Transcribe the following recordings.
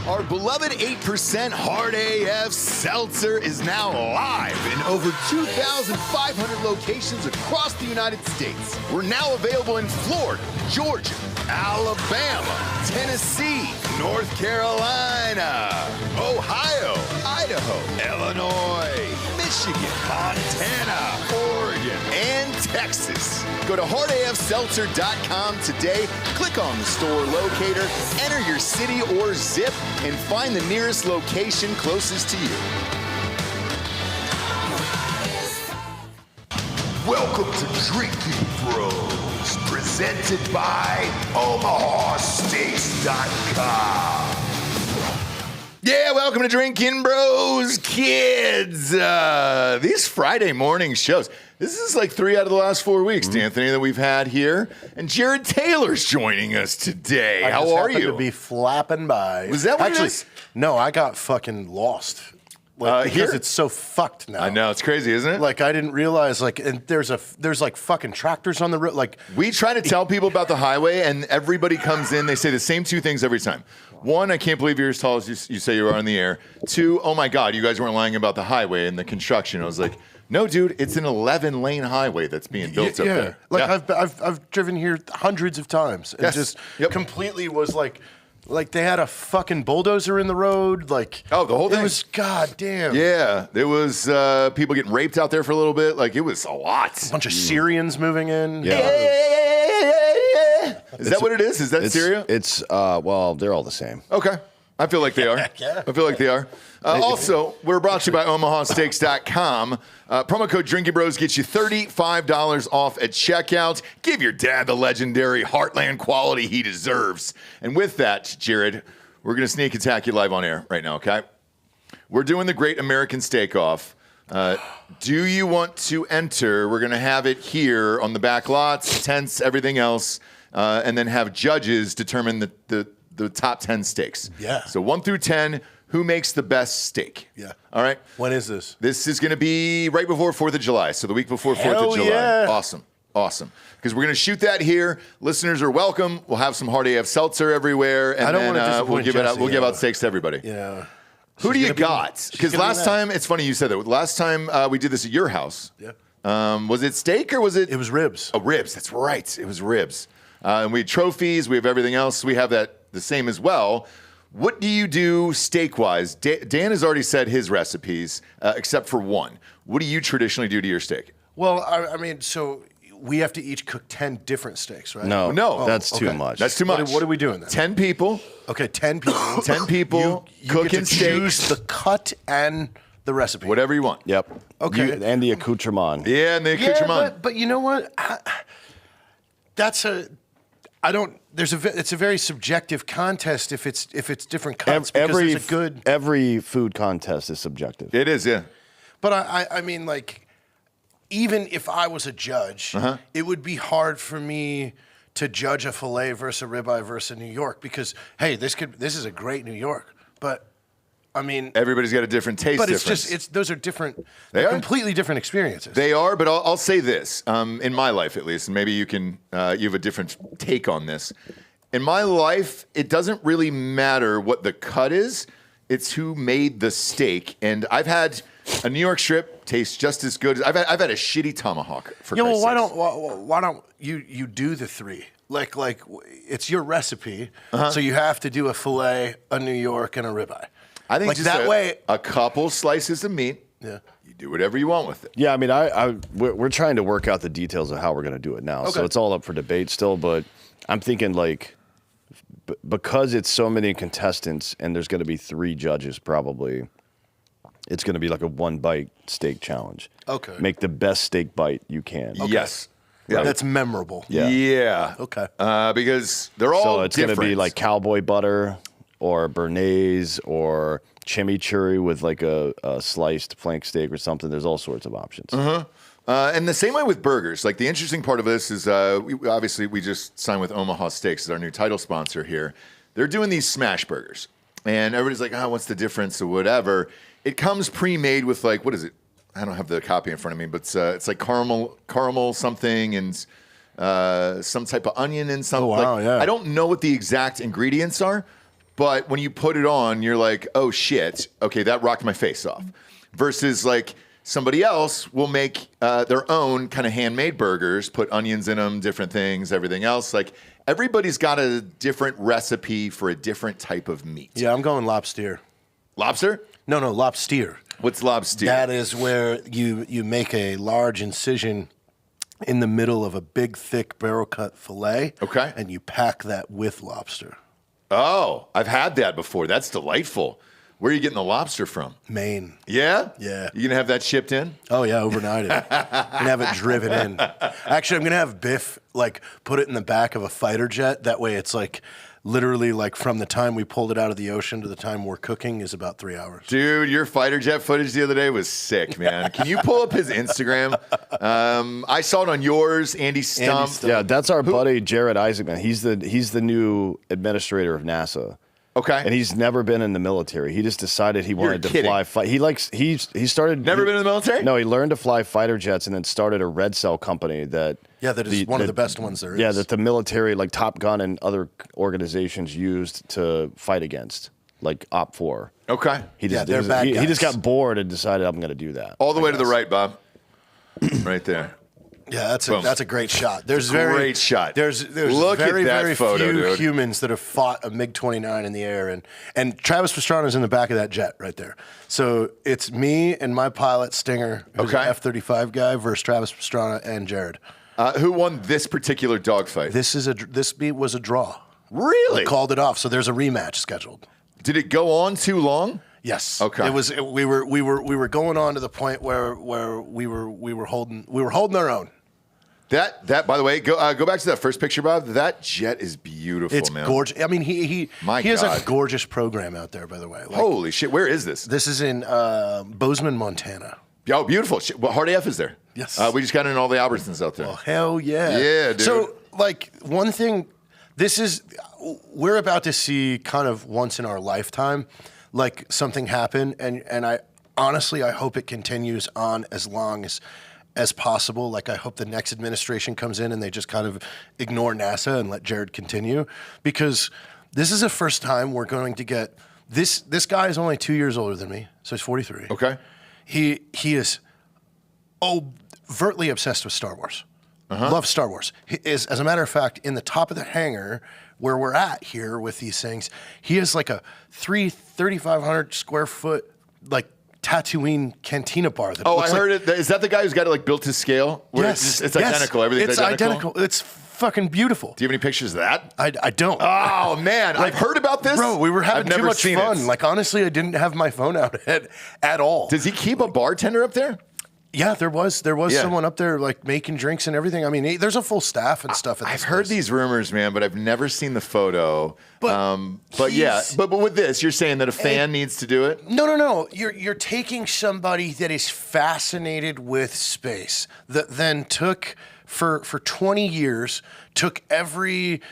Our beloved 8% Hard AF Seltzer is now live in over 2,500 locations across the United States. We're now available in Florida, Georgia, Alabama, Tennessee, North Carolina, Ohio, Idaho, Illinois, Michigan, Montana, Oregon, and Texas. Go to hardafseltzer.com today, click on the store locator, enter your city or zip, and find the nearest location closest to you. Welcome to Drinkin Bros, presented by OmahaSteaks.com. Yeah, welcome to Drinkin Bros, kids. These Friday morning shows. This is like 3 out of the last 4 weeks, D'Anthony, that we've had here. And Jared Taylor's joining us today. How are you? To be flapping by. Was that what it is? No, I got fucking lost. Because here? it's so fucked now. I know, it's crazy, isn't it? Like, I didn't realize, like, and there's like fucking tractors on the road. Like, we try to tell people about the highway, and everybody comes in, they say the same 2 things every time. 1, I can't believe you're as tall as you say you are in the air. 2, oh my God, you guys weren't lying about the highway and the construction. I was like, no, dude, it's an 11-lane highway that's being built up there. Like, I've driven here hundreds of times. And just completely was like they had a fucking bulldozer in the road. Like, oh, the whole thing? It was goddamn. Yeah, there was people getting raped out there for a little bit. Like, it was a lot. A bunch of Syrians moving in. Yeah. Is that what it is? Is that Syria? It's, well, they're all the same. Okay. I feel like they are. Yeah. I feel like they are. Also, we're brought to you by OmahaSteaks.com. Promo code Drinkin Bros gets you $35 off at checkout. Give your dad the legendary Heartland quality he deserves. And with that, Jared, we're going to sneak attack you live on air right now, okay? We're doing the Great American Steak Off. Do you want to enter? We're going to have it here on the back lots, tents, everything else, and then have judges determine the top 10 steaks. Yeah. So 1 through 10, who makes the best steak? Yeah. All right. When is this? This is going to be right before 4th of July. So the week before 4th of July. Yeah. Awesome. Because we're going to shoot that here. Listeners are welcome. We'll have some Hard AF Seltzer everywhere. And I don't then want to disappoint we'll give Jesse, out steaks to everybody. Yeah. Who do you got? Because last time, it's funny you said that. Last time we did this at your house. Yeah. Was it steak or was it? It was ribs. Oh, ribs. That's right. It was ribs. And we had trophies. We have everything else. We have that the same as well. What do you do steak-wise? Dan has already said his recipes, except for one. What do you traditionally do to your steak? Well, I mean, so we have to each cook 10 different steaks, right? No, that's too much. That's too much. What are we doing then? 10 people. Okay, 10 people. 10 people You cooking get to choose steaks. the cut and the recipe. Whatever you want. Yep. Okay. And the accoutrement. Yeah, and the accoutrement. But you know what? It's a very subjective contest if it's different cuts Every food contest is subjective. It is, yeah. But I mean, like, even if I was a judge, it would be hard for me to judge a filet versus a ribeye versus a New York because, hey, this is a great New York, but I mean, everybody's got a different taste. But difference. those are different. They are completely different experiences. They are, but I'll say this in my life at least, and maybe you have a different take on this. In my life, it doesn't really matter what the cut is; it's who made the steak. And I've had a New York strip taste just as good. I've had a shitty tomahawk. For yeah, well, Christ's why don't you do the 3? Like it's your recipe, so you have to do a filet, a New York, and a ribeye. I think like just that way, a couple slices of meat. Yeah. You do whatever you want with it. Yeah, I mean, we're trying to work out the details of how we're going to do it now. Okay. So it's all up for debate still, but I'm thinking like because it's so many contestants and there's going to be 3 judges probably, it's going to be like a 1-bite steak challenge. Okay. Make the best steak bite you can. Okay. Yes. Yeah. That's memorable. Yeah. Okay. Because they're all So it's going to be different. like cowboy butter or béarnaise or chimichurri with like a sliced flank steak or something. There's all sorts of options. And the same way with burgers. Like the interesting part of this is we just signed with Omaha Steaks as our new title sponsor here. They're doing these smash burgers. And everybody's like, what's the difference or whatever. It comes pre-made with like, what is it? I don't have the copy in front of me, but it's like caramel something and some type of onion and something. Oh, wow, like, yeah. I don't know what the exact ingredients are, but when you put it on, you're like, oh shit, okay, that rocked my face off. Versus like somebody else will make their own kind of handmade burgers, put onions in them, different things, everything else. Like everybody's got a different recipe for a different type of meat. Yeah, I'm going lobster. Lobster? No, lobster. What's lobster? That is where you make a large incision in the middle of a big, thick barrel cut fillet. Okay. And you pack that with lobster. Oh, I've had that before. That's delightful. Where are you getting the lobster from? Maine. Yeah? Yeah. You gonna have that shipped in? Oh yeah, overnight. I'm gonna have it driven in. Actually, I'm gonna have Biff like put it in the back of a fighter jet. That way, it's like literally like from the time we pulled it out of the ocean to the time we're cooking is about 3 hours. Dude, your fighter jet footage the other day was sick, man. Can you pull up his Instagram? I saw it on yours, Andy Stump. Yeah, that's our buddy Jared Isaacman. He's the new administrator of NASA. Okay. And he's never been in the military. He just decided he wanted to kidding. fly. He started. Never been in the military? No, he learned to fly fighter jets and then started a red cell company that. Yeah, that is one of the best ones there is. Yeah, that the military, like Top Gun and other organizations used to fight against, like Op 4. Okay. He just, they're bad he guys. just got bored and decided I'm going to do that. All the way to the right, Bob. Right there. Yeah, that's a great shot. There's Great shot. There's Look at very that very photo, few dude. humans that have fought a MiG-29 in the air, and Travis Pastrana's in the back of that jet right there. So it's me and my pilot Stinger, who's Okay. an F-35 guy, versus Travis Pastrana and Jared. Who won this particular dogfight? This was a draw. Really? We called it off, so there's a rematch scheduled. Did it go on too long? Yes. Okay. We were going on to the point where we were holding our own. That by the way, go back to that first picture, Bob. That jet is beautiful, It's man. gorgeous. I mean, he has a God. gorgeous program out there, by the way. Like, Holy shit! Where is this? this is in Bozeman, Montana. Oh, beautiful. Shit. What Hard AF is there? Yes. We just got in all the Albertsons out there. Oh, hell yeah. Yeah, dude. So, like, one thing, we're about to see kind of once in our lifetime, like, something happen, and I honestly, I hope it continues on as long as possible. Like, I hope the next administration comes in and they just kind of ignore NASA and let Jared continue, because this is the first time we're going to get this guy is only 2 years older than me, so he's 43. Okay. He is overtly obsessed with Star Wars. Loves Star Wars. He is, as a matter of fact, in the top of the hangar where we're at here with these things, he has like a 3,500 square foot like Tatooine cantina bar. That I heard it. Is that the guy who's got it like built to scale? Where Yes, it's identical. Everything's identical. It's fucking beautiful. Do you have any pictures of that? I don't. Oh man, I've heard about this. Bro, we were having I've too never much seen fun. It. Like, honestly, I didn't have my phone out at all. Does he keep a bartender up there? Yeah, there was someone up there like making drinks and everything. I mean, there's a full staff and stuff. I've heard these rumors, man, but I've never seen the photo. But yeah, but with this, you're saying that a fan needs to do it? No. You're taking somebody that is fascinated with space, that then took for 20 years, took everything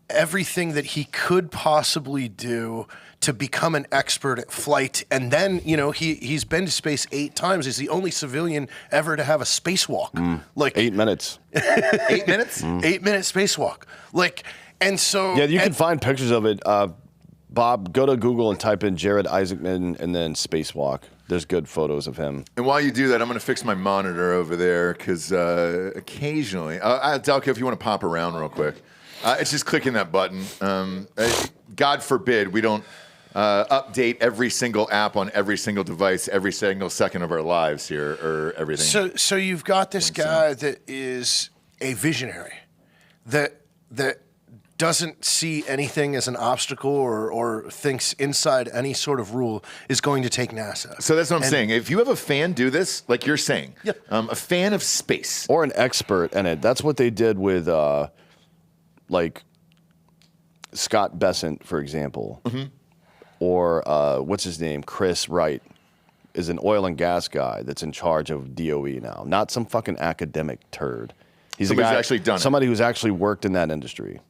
that he could possibly do to become an expert at flight, and then he's been to space 8 times. He's the only civilian ever to have a spacewalk. Like 8 minutes. 8 minutes? 8-minute spacewalk. Like, and so Yeah, you can find pictures of it. Bob, go to Google and type in Jared Isaacman and then spacewalk. There's good photos of him. And while you do that, I'm going to fix my monitor over there because occasionally, Delco, if you want to pop around real quick, it's just clicking that button. God forbid we don't update every single app on every single device every single second of our lives here or everything. So you've got this guy that is a visionary that doesn't see anything as an obstacle or thinks inside any sort of rule is going to take NASA. So that's what I'm saying. If you have a fan do this, like you're saying, Yeah. A fan of space. Or an expert in it. That's what they did with, like, Scott Bessent, for example. Mm-hmm. Or what's his name? Chris Wright is an oil and gas guy that's in charge of DOE now. Not some fucking academic turd. He's Somebody a guy, who's actually done it. Somebody who's actually worked in that industry.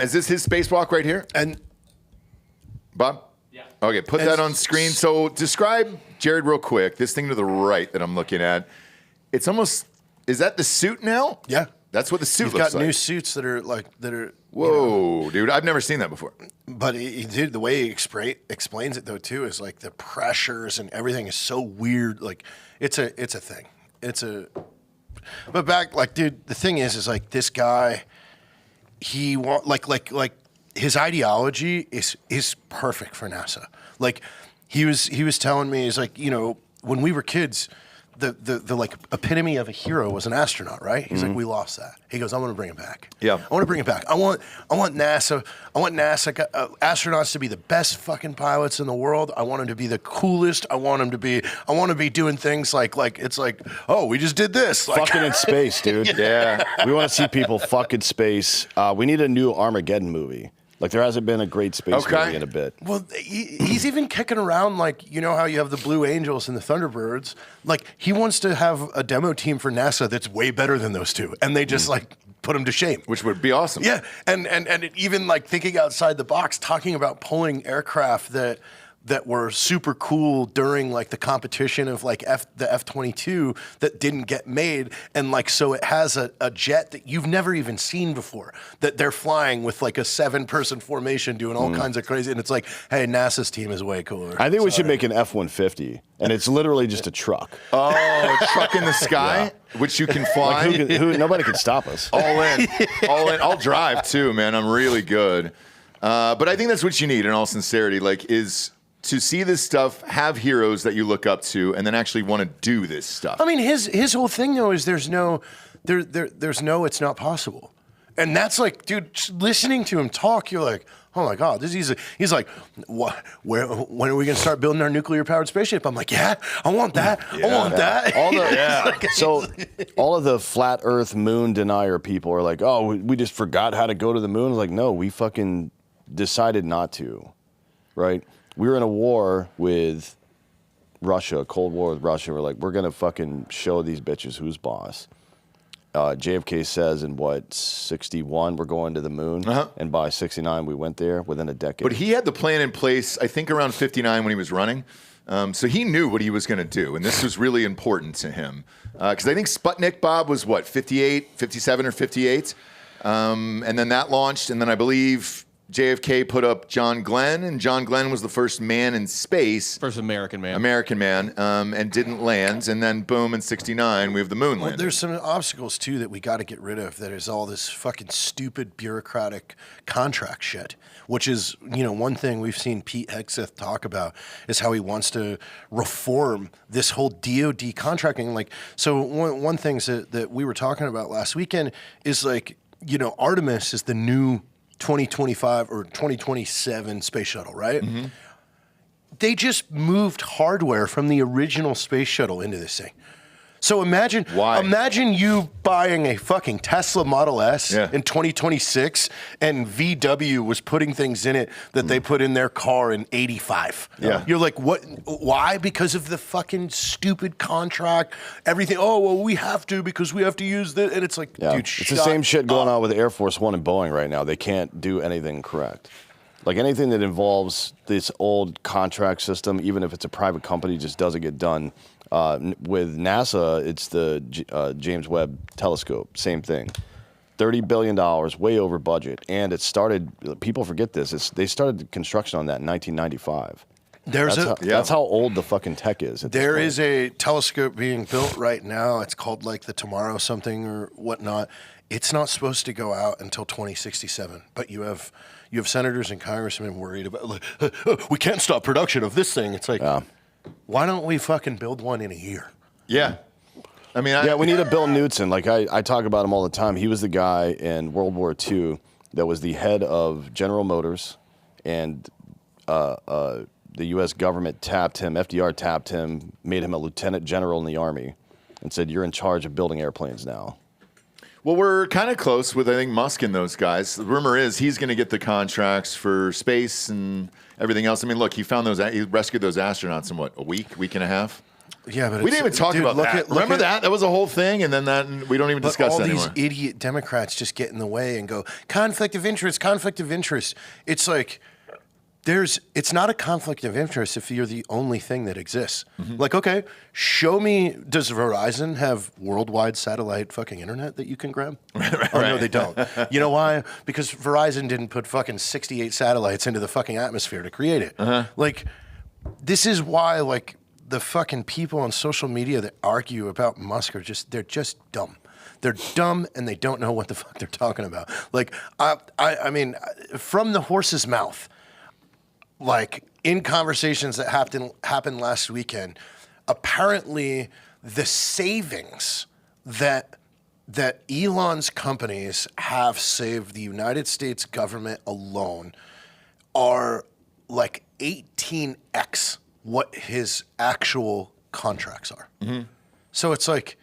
Is this his spacewalk right here? And Bob? Yeah. Okay, put that on screen. So describe Jared real quick. This thing to the right that I'm looking at. It's almost, is that the suit now? yeah. That's what the suit You've looks got like. new suits that are like Whoa, dude! I've never seen that before. But dude, the way he explains it though too is like the pressures and everything is so weird. Like it's a thing. But back, like, dude, the thing is like this guy, he like his ideology is perfect for NASA. Like he was telling me, he's like, when we were kids, the like epitome of a hero was an astronaut, right? He's like, we lost that. He goes, I want to bring it back. Yeah. I want to bring it back. I want NASA. I want NASA astronauts to be the best fucking pilots in the world. I want them to be the coolest. I want to be doing things like it's like, oh, we just did this. Like, Fucking in space, dude. Yeah. We want to see people fuck in space. We need a new Armageddon movie. Like, there hasn't been a great space movie in a bit. Well, he's even kicking around, like, you know how you have the Blue Angels and the Thunderbirds? Like, he wants to have a demo team for NASA that's way better than those two. And they just, like, put him to shame. Which would be awesome. Yeah. And even, like, thinking outside the box, talking about pulling aircraft that were super cool during like the competition of like the F-22 that didn't get made, and like so it has a jet that you've never even seen before that they're flying with like a 7-person formation doing all kinds of crazy, and it's like, hey, NASA's team is way cooler. I think we should make an F-150, and it's literally just a truck. Oh, a truck in the sky, which you can fly. Like, nobody can stop us. All in. I'll drive too, man. I'm really good. But I think that's what you need in all sincerity, like, is to see this stuff, have heroes that you look up to, and then actually want to do this stuff. I mean, his whole thing though is there's no it's not possible, and that's like, dude, just listening to him talk, you're like, oh my god, he's like, what? When are we gonna start building our nuclear powered spaceship? I'm like, yeah, I want that. I want that. All of the flat Earth moon denier people are like, oh, we just forgot how to go to the moon. Like, no, we fucking decided not to, right? We were in a war with Russia, a Cold War with Russia. We're like, we're going to fucking show these bitches who's boss. JFK says in, 61, we're going to the moon. Uh-huh. And by 69, we went there within a decade. But he had the plan in place, I think, around 59 when he was running. So he knew what he was going to do. And this was really important to him. Because I think Sputnik, Bob, was 58, 57 or 58. And then that launched. And then I believe JFK put up John Glenn, and John Glenn was the first man in space. First American man. And didn't land. And then, boom, in 69, we have the moon landing. There's some obstacles, too, that we got to get rid of. That is all this fucking stupid bureaucratic contract shit, which is, one thing we've seen Pete Hegseth talk about is how he wants to reform this whole DOD contracting. Like, so one thing that we were talking about last weekend is like, Artemis is the new 2025 or 2027 space shuttle, right? Mm-hmm. They just moved hardware from the original space shuttle into this thing. So imagine you buying a fucking Tesla Model S in 2026, and VW was putting things in it that they put in their car in 85. Yeah. You're like, what? Why? Because of the fucking stupid contract, everything. Oh, well, we have to because we have to use this. And it's like, dude, it's the same shit going on with Air Force One and Boeing right now. They can't do anything correct. Like, anything that involves this old contract system, even if it's a private company, just doesn't get done. With NASA, it's the James Webb Telescope. Same thing. $30 billion, way over budget. And it started, people forget this, they started construction on that in 1995. That's how old the fucking tech is. There is a telescope being built right now. It's called like the Tomorrow something or whatnot. It's not supposed to go out until 2067. But you have senators and congressmen worried about, like, we can't stop production of this thing. It's like, why don't we fucking build one in a year? Yeah. I mean, we need a Bill Knudsen. Like, I talk about him all the time. He was the guy in World War II that was the head of General Motors, and the U.S. government tapped him, FDR tapped him, made him a lieutenant general in the Army, and said, you're in charge of building airplanes now. Well, we're kind of close with, I think, Musk and those guys. The rumor is he's going to get the contracts for space and everything else. I mean, look, he rescued those astronauts in a week and a half? Yeah, but we didn't even talk about that. Remember that? That was a whole thing, and then we don't even discuss that anymore. All these idiot Democrats just get in the way and go, conflict of interest. It's like, it's not a conflict of interest if you're the only thing that exists. Like, okay, show me, does Verizon have worldwide satellite fucking internet that you can grab? Oh, no, they don't. You know why? Because Verizon didn't put fucking 68 satellites into the fucking atmosphere to create it. Like, this is why, like, the fucking people on social media that argue about Musk are they're just dumb. They're dumb and they don't know what the fuck they're talking about. Like, I mean, from the horse's mouth, like in conversations that happened last weekend, apparently the savings that Elon's companies have saved the United States government alone are like 18x what his actual contracts are. So it's like,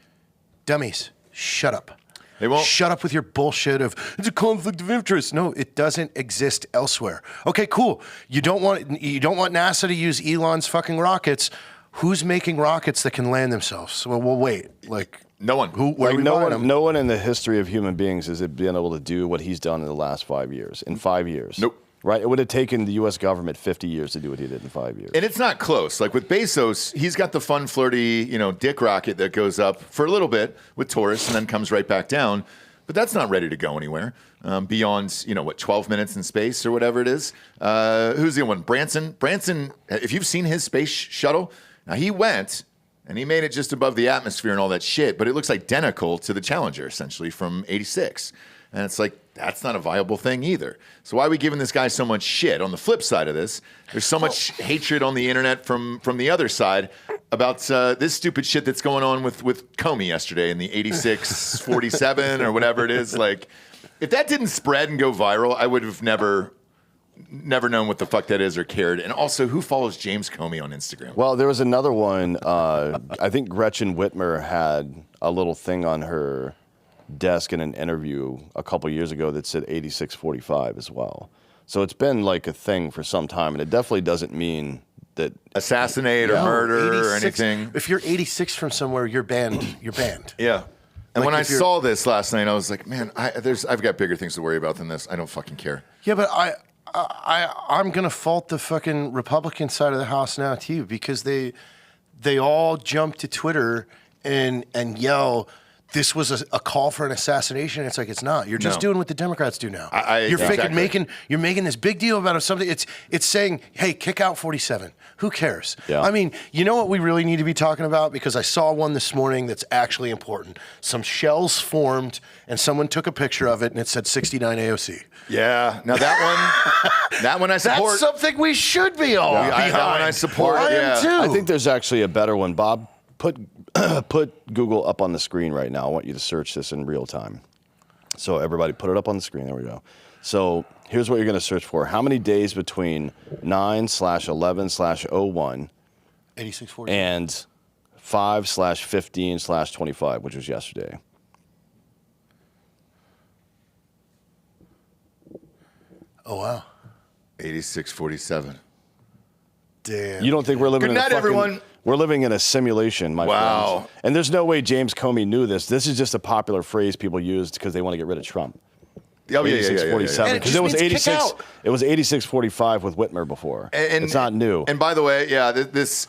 dummies, shut up. They won't. Shut up with your bullshit of it's a conflict of interest. No, it doesn't exist elsewhere. Okay, cool. You don't want NASA to use Elon's fucking rockets. Who's making rockets that can land themselves? Well, wait. Like no one. No one in the history of human beings has been able to do what he's done in the last 5 years. In 5 years. Nope. Right? It would have taken the U.S. government 50 years to do what he did in 5 years. And it's not close. Like with Bezos, he's got the fun, flirty, dick rocket that goes up for a little bit with Taurus and then comes right back down. But that's not ready to go anywhere beyond, 12 minutes in space or whatever it is. Who's the other one? Branson. Branson, if you've seen his space shuttle, now he went and he made it just above the atmosphere and all that shit, but it looks identical to the Challenger, essentially, from 86. And it's like, that's not a viable thing either. So why are we giving this guy so much shit? On the flip side of this, there's so much hatred on the internet from the other side about this stupid shit that's going on with Comey yesterday in the 86-47 or whatever it is. Like, if that didn't spread and go viral, I would have never known what the fuck that is or cared. And also, who follows James Comey on Instagram? Well, there was another one. I think Gretchen Whitmer had a little thing on her desk in an interview a couple years ago that said 8645 as well. So it's been like a thing for some time, and it definitely doesn't mean that assassinate or murder or anything. If you're 86 from somewhere, you're banned. You're banned. Yeah. And when I saw this last night, I was like, man, I've got bigger things to worry about than this. I don't fucking care. Yeah, but I'm gonna fault the fucking Republican side of the house now too, because they all jump to Twitter and yell, this was a call for an assassination. It's like, it's not. You're just doing what the Democrats do now. You're making this big deal about something. It's saying, hey, kick out 47. Who cares? Yeah. I mean, you know what we really need to be talking about? Because I saw one this morning that's actually important. Some shells formed, and someone took a picture of it, and it said 69 AOC. Yeah. Now that one I support. That's something we should be all behind. That one I support. I am too. I think there's actually a better one. Bob, put Google up on the screen right now. I want you to search this in real time. So everybody put it up on the screen. There we go. So here's what you're going to search for. How many days between 9/11/01 8640 and 5/15/25, which was yesterday? Oh, wow. 8647. Damn. You don't think we're living Good in night, a everyone. We're living in a simulation, my friends. And there's no way James Comey knew this. This is just a popular phrase people used because they want to get rid of Trump. Oh, yeah. 86-47. Because it was 86. It was 86-45 with Whitmer before. And it's not new. And by the way, this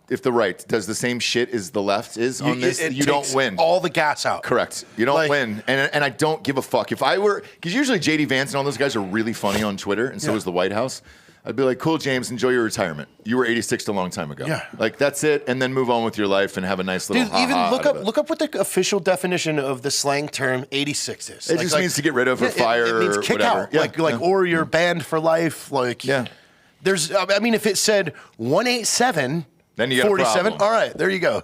if the right does the same shit as the left is on this, you don't win. All the gas out. Correct. You don't win. And I don't give a fuck. If I were, because usually J.D. Vance and all those guys are really funny on Twitter, and so is the White House. I'd be like, cool, James, enjoy your retirement. You were 86 a long time ago. Yeah. Like, that's it, and then move on with your life and have a nice little look up what the official definition of the slang term 86 is. It just means to get rid of or fire it means or kick whatever. out. Or you're banned for life. There's, I mean, if it said 187, then you got 47, a problem. all right, there you go.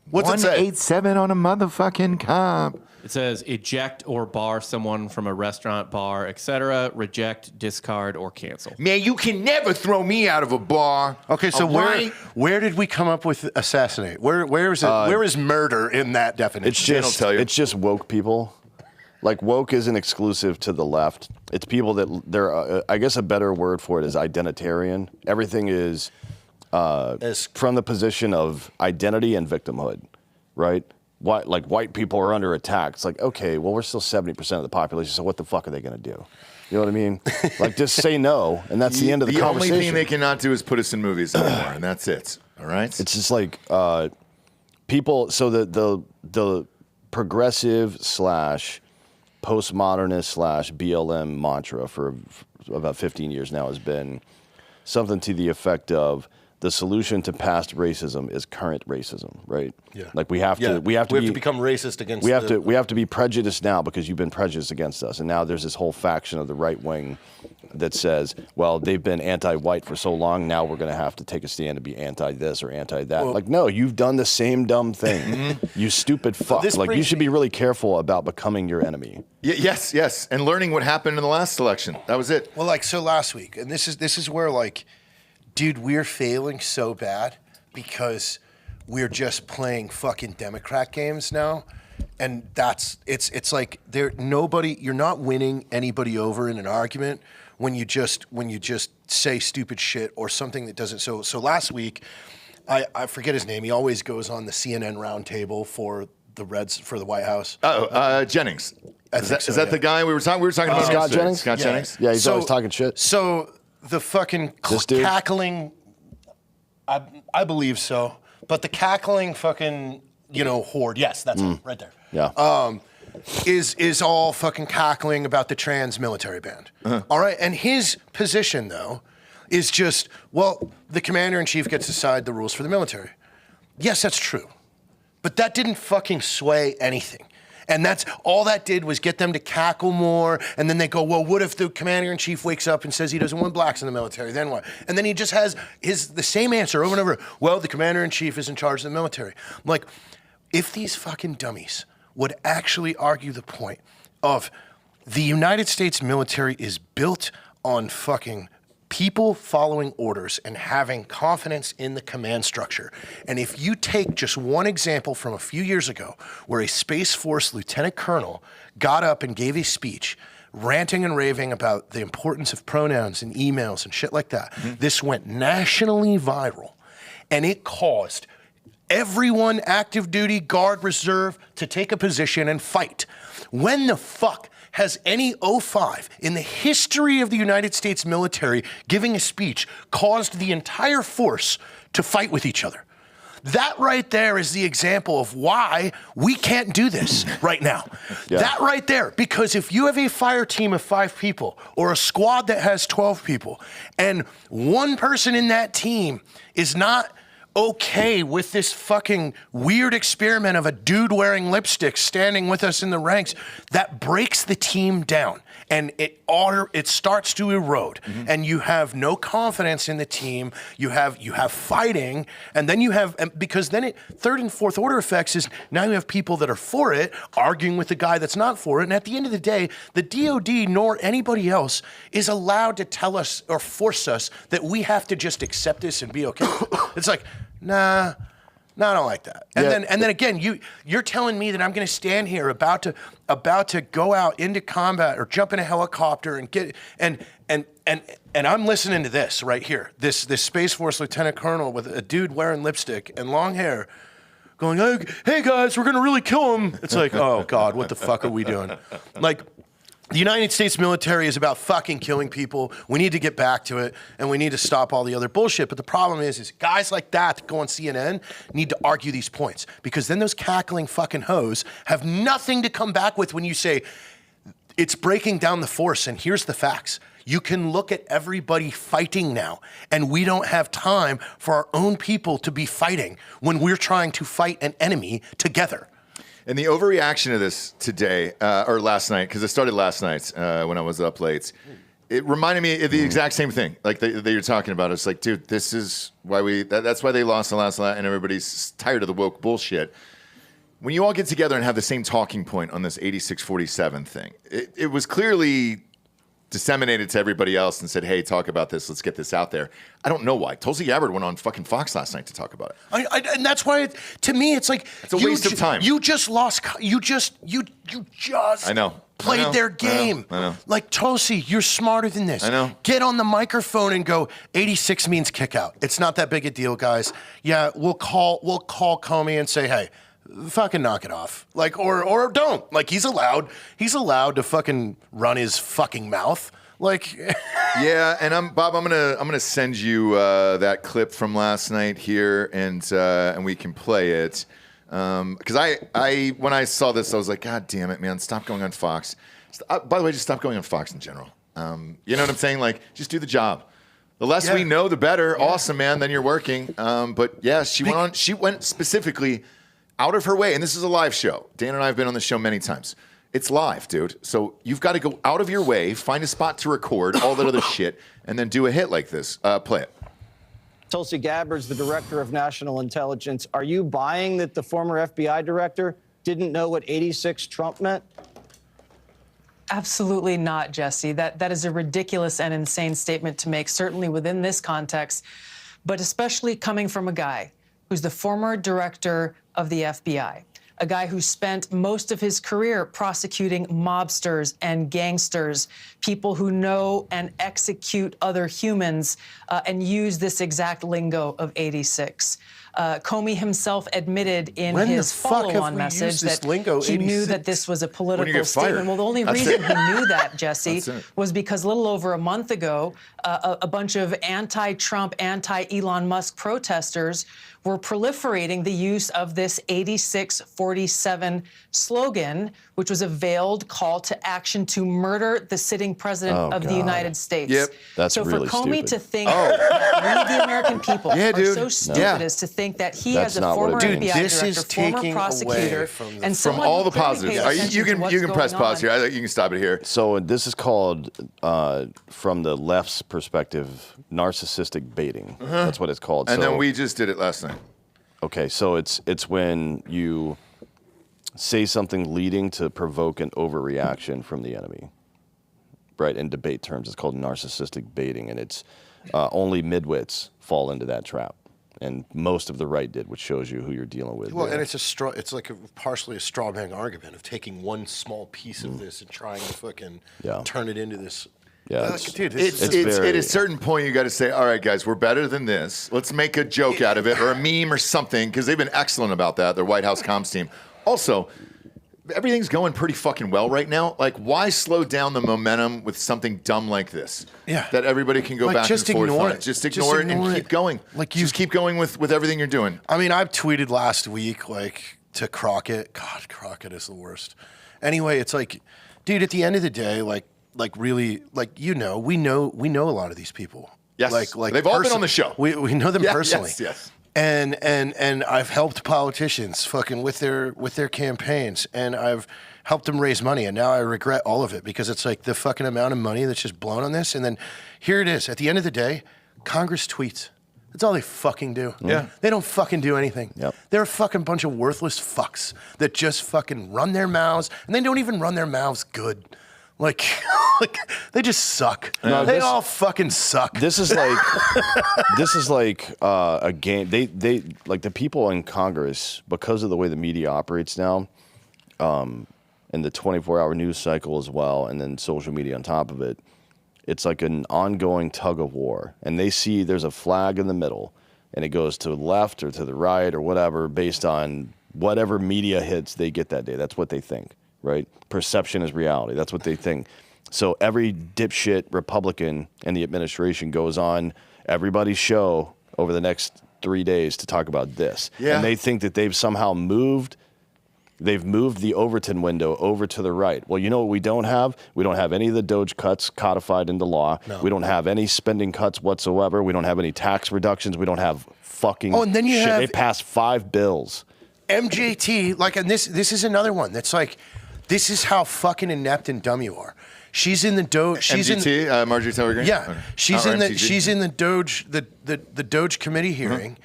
What's it say? 187 on a motherfucking comp. It says eject or bar someone from a restaurant, bar, etc. Reject, discard, or cancel. Man, you can never throw me out of a bar. Okay, so where did we come up with assassinate? Where is it? Where is murder in that definition? It's just woke people. Like, woke isn't exclusive to the left. It's people that they're. I guess a better word for it is identitarian. Everything is from the position of identity and victimhood, right? White people are under attack. It's like, okay, well, we're still 70% of the population, so what the fuck are they going to do? You know what I mean? Like, just say no, and that's the end of the conversation. The only thing they cannot do is put us in movies anymore, and that's it. All right? It's just like people. So the progressive / postmodernist / BLM mantra for about 15 years now has been something to the effect of the solution to past racism is current racism, right? Yeah. Like we have to become racist against. We have to be prejudiced now because you've been prejudiced against us, and now there's this whole faction of the right wing that says, well, they've been anti-white for so long, now we're going to have to take a stand and be anti-this or anti-that. Well, like, no, you've done the same dumb thing. You stupid fuck. Like, you should be really careful about becoming your enemy. Yes, and learning what happened in the last election. That was it. Well, like, so last week, and this is where, like, dude, we're failing so bad because we're just playing fucking Democrat games now. And it's like you're not winning anybody over in an argument when you just say stupid shit or something that doesn't. So last week, I forget his name. He always goes on the CNN roundtable for the Reds for the White House. Jennings. Is that yeah. the guy we were talking about? Scott Jennings. Scott Jennings. Yeah, he's always talking shit. So the fucking cackling, I believe so. But the cackling fucking, horde. Yes, that's it right there. Yeah. Is all fucking cackling about the trans military band. All right. And his position, though, is just, well, the commander in chief gets to decide the rules for the military. Yes, that's true. But that didn't fucking sway anything. And that's all that did was get them to cackle more. And then they go, well, what if the commander in chief wakes up and says he doesn't want blacks in the military? Then what? And then he just has the same answer over and over. Well, the commander in chief is in charge of the military. I'm like, if these fucking dummies would actually argue the point of the United States military is built on fucking people following orders and having confidence in the command structure. And if you take just one example from a few years ago where a Space Force lieutenant colonel got up and gave a speech ranting and raving about the importance of pronouns and emails and shit like that, this went nationally viral, and it caused everyone, active duty, guard, reserve, to take a position and fight. When the fuck has any 05 in the history of the United States military giving a speech caused the entire force to fight with each other? That right there is the example of why we can't do this right now. Yeah. That right there, because if you have a fire team of 5 people or a squad that has 12 people and one person in that team is not okay with this fucking weird experiment of a dude wearing lipstick standing with us in the ranks, that breaks the team down and it starts to erode, and you have no confidence in the team. You have fighting, and then because then third and fourth order effects is now you have people that are for it arguing with the guy that's not for it, and at the end of the day, the DOD nor anybody else is allowed to tell us or force us that we have to just accept this and be okay. It's like, nah, I don't like that. And then again, you're telling me that I'm going to stand here about to go out into combat or jump in a helicopter and get and I'm listening to this right here. This Space Force lieutenant colonel with a dude wearing lipstick and long hair going, "Hey guys, we're going to really kill him." It's like, "Oh God, what the fuck are we doing?" Like, the United States military is about fucking killing people. We need to get back to it, and we need to stop all the other bullshit. But the problem is guys like that go on CNN need to argue these points, because then those cackling fucking hoes have nothing to come back with when you say it's breaking down the force, and here's the facts. You can look at everybody fighting now, and we don't have time for our own people to be fighting when we're trying to fight an enemy together. And the overreaction of this today, or last night, because it started last night when I was up late, it reminded me of the exact same thing, like that you're talking about. It's like, dude, this is why that's why they lost the last lot, and everybody's tired of the woke bullshit. When you all get together and have the same talking point on this 86-47 thing, it was clearly disseminated to everybody else and said, hey, talk about this. Let's get this out there. I don't know why. Tulsi Gabbard went on fucking Fox last night to talk about it. And that's why, to me, it's like... It's a waste of time. You just lost... You just I know. Played their game. I know. Like, Tulsi, you're smarter than this. I know. Get on the microphone and go, 86 means kick out. It's not that big a deal, guys. Yeah, we'll call Comey and say, hey, fucking knock it off. Like, or don't. Like, he's allowed to fucking run his fucking mouth. Like, Yeah, and Bob. I'm gonna send you that clip from last night here, and we can play it. Because I when I saw this, I was like, God damn it, man! Stop going on Fox. By the way, just stop going on Fox in general. You know what I'm saying? Like, just do the job. The less we know, the better. Yeah. Awesome, man. Then you're working. But yeah, she went specifically out of her way, and this is a live show. Dan and I have been on the show many times. It's live, dude. So you've got to go out of your way, find a spot to record all that other shit, and then do a hit like this. Play it. Tulsi Gabbard's the director of national intelligence. Are you buying that the former FBI director didn't know what 86 Trump meant? Absolutely not, Jesse. That is a ridiculous and insane statement to make, certainly within this context, but especially coming from a guy who's the former director of the FBI, a guy who spent most of his career prosecuting mobsters and gangsters, people who know and execute other humans and use this exact lingo of 86. Comey himself admitted in his follow-on message that he knew that this was a political statement. Well, the only reason he knew that, Jesse, was because a little over a month ago, a bunch of anti-Trump, anti-Elon Musk protesters were proliferating the use of this 8647 slogan, which was a veiled call to action to murder the sitting president of the United States. Yep. That's so really for Comey stupid. to think that we, the American people, are so stupid as to think that he, That's as a not what former it means. FBI This director, is former taking prosecutor, away from and From someone all who the clearly positives. pays attention You to what's can press going pause on. here. You can stop it here. So this is called, from the left's perspective, narcissistic baiting. That's what it's called. And so, then we just did it last night. Okay, so it's when you say something leading to provoke an overreaction from the enemy, right? In debate terms, it's called narcissistic baiting, and it's only midwits fall into that trap, and most of the right did, which shows you who you're dealing with. well, there. and it's like partially a straw man argument of taking one small piece of this and trying to fucking turn it into this. Yeah, Dude, It's at a certain point you got to say, all right, guys, we're better than this. Let's make a joke out of it or a meme or something, because they've been excellent about that, their White House comms team. Also, everything's going pretty fucking well right now. Like, why slow down the momentum with something dumb like this? Yeah. That everybody can go Like, back just and forth ignore on it. Just Just ignore it and ignore keep it. going. Like, just keep going with everything you're doing. I mean, I've tweeted last week, like, to Crockett. God, Crockett is the worst. Anyway, it's like, dude, at the end of the day, like really, like, we know a lot of these people. Yes. Like They've all been on the show. We know them personally. Yes. And I've helped politicians fucking with their campaigns, and I've helped them raise money, and now I regret all of it because it's like the fucking amount of money that's just blown on this. And then here it is. At the end of the day, Congress tweets. That's all they fucking do. Yeah. They don't fucking do anything. Yep. They're a fucking bunch of worthless fucks that just fucking run their mouths, and they don't even run their mouths good. Like they just suck. No, they all fucking suck. This is like a game. They like the people in Congress, because of the way the media operates now, and the 24-hour news cycle as well, and then social media on top of it. It's like an ongoing tug of war, and they see there's a flag in the middle, and it goes to the left or to the right or whatever based on whatever media hits they get that day. That's what they think. Right? Perception is reality. That's what they think. So every dipshit Republican in the administration goes on everybody's show over the next 3 days to talk about this. Yeah. And they think that they've somehow moved the Overton window over to the right. Well, you know what we don't have? We don't have any of the Doge cuts codified into law. No. We don't have any spending cuts whatsoever. We don't have any tax reductions. We don't have fucking and then you shit. have They passed 5 bills. MJT, like, and this is another one that's like, this is how fucking inept and dumb you are. She's in the Doge. She's MGT, Marjorie Taylor Greene? Yeah, Okay. she's Or in the MTG. she's in the Doge the Doge committee hearing,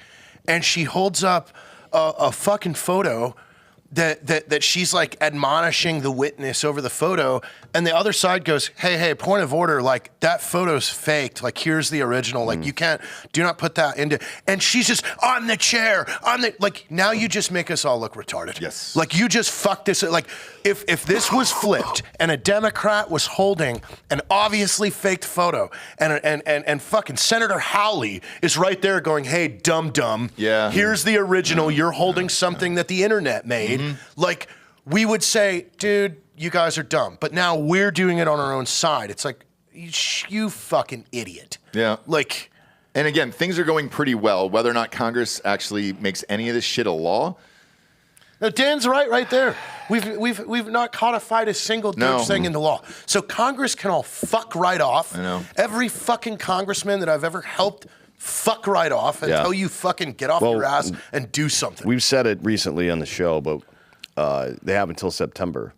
and she holds up a fucking photo that she's like admonishing the witness over the photo, and the other side goes, hey, point of order, like that photo's faked, like here's the original, like you can't, do not put that into, and she's just on the chair, like now you just make us all look retarded. Yes. Like you just fucked this, like if this was flipped and a Democrat was holding an obviously faked photo and fucking Senator Howley is right there going, hey, dumb, Yeah. here's the original, you're holding something that the internet made. Like, we would say, dude, you guys are dumb. But now we're doing it on our own side. It's like, you fucking idiot. Yeah. Like, and again, things are going pretty well. Whether or not Congress actually makes any of this shit a law. no, Dan's right there. We've not codified a single No. thing into law. So Congress can all fuck right off. I know. Every fucking congressman that I've ever helped, fuck right off until you fucking get off your ass and do something. We've said it recently on the show, but they have until September.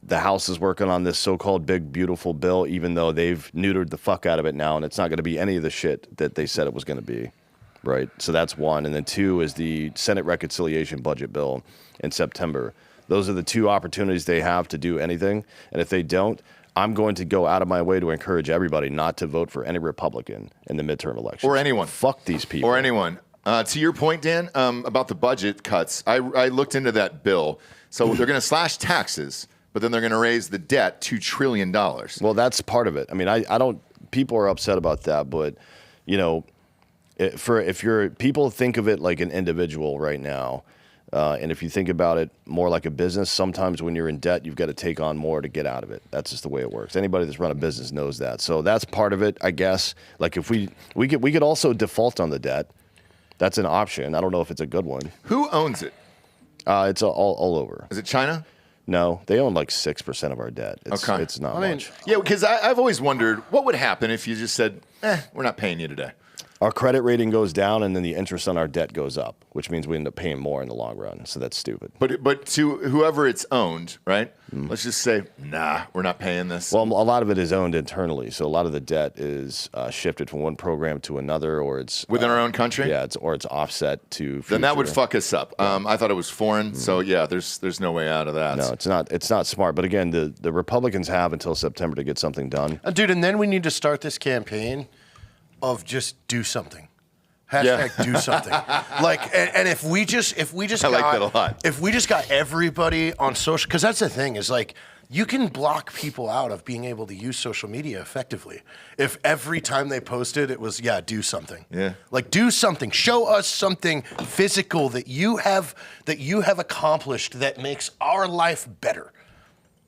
The House is working on this so-called big, beautiful bill, even though they've neutered the fuck out of it now, and it's not going to be any of the shit that they said it was going to be, right? So that's one. And then two is the Senate reconciliation budget bill in September. Those are the two opportunities they have to do anything, and if they don't, I'm going to go out of my way to encourage everybody not to vote for any Republican in the midterm election. Or anyone. Fuck these people. Or anyone. To your point, Dan, about the budget cuts, I looked into that bill. So they're going to slash taxes, but then they're going to raise the debt $2 trillion. Well, that's part of it. I mean, I don't. People are upset about that, but you know, people think of it like an individual right now, and if you think about it more like a business, sometimes when you're in debt, you've got to take on more to get out of it. That's just the way it works. Anybody that's run a business knows that. So that's part of it, I guess. Like if we could also default on the debt. That's an option. I don't know if it's a good one. Who owns it? It's all over. Is it China? No, they own like 6% of our debt. Okay. It's not much. Yeah, because I've always wondered what would happen if you just said, we're not paying you today. Our credit rating goes down, and then the interest on our debt goes up, which means we end up paying more in the long run. So that's stupid. But to whoever it's owned, right? Let's just say, nah, we're not paying this. Well, a lot of it is owned internally, so a lot of the debt is shifted from one program to another, or it's within our own country. Yeah, it's offset to. Future. Then that would fuck us up. I thought it was foreign, so yeah, there's no way out of that. No, it's not. It's not smart. But again, the Republicans have until September to get something done. Dude, and then we need to start this campaign of just do something. Hashtag do something. Like, and if we just I like that a lot. If we just got everybody on social, because that's the thing is like, you can block people out of being able to use social media effectively. If every time they posted, it was, do something. Yeah. Like, do something. Show us something physical that you have accomplished that makes our life better.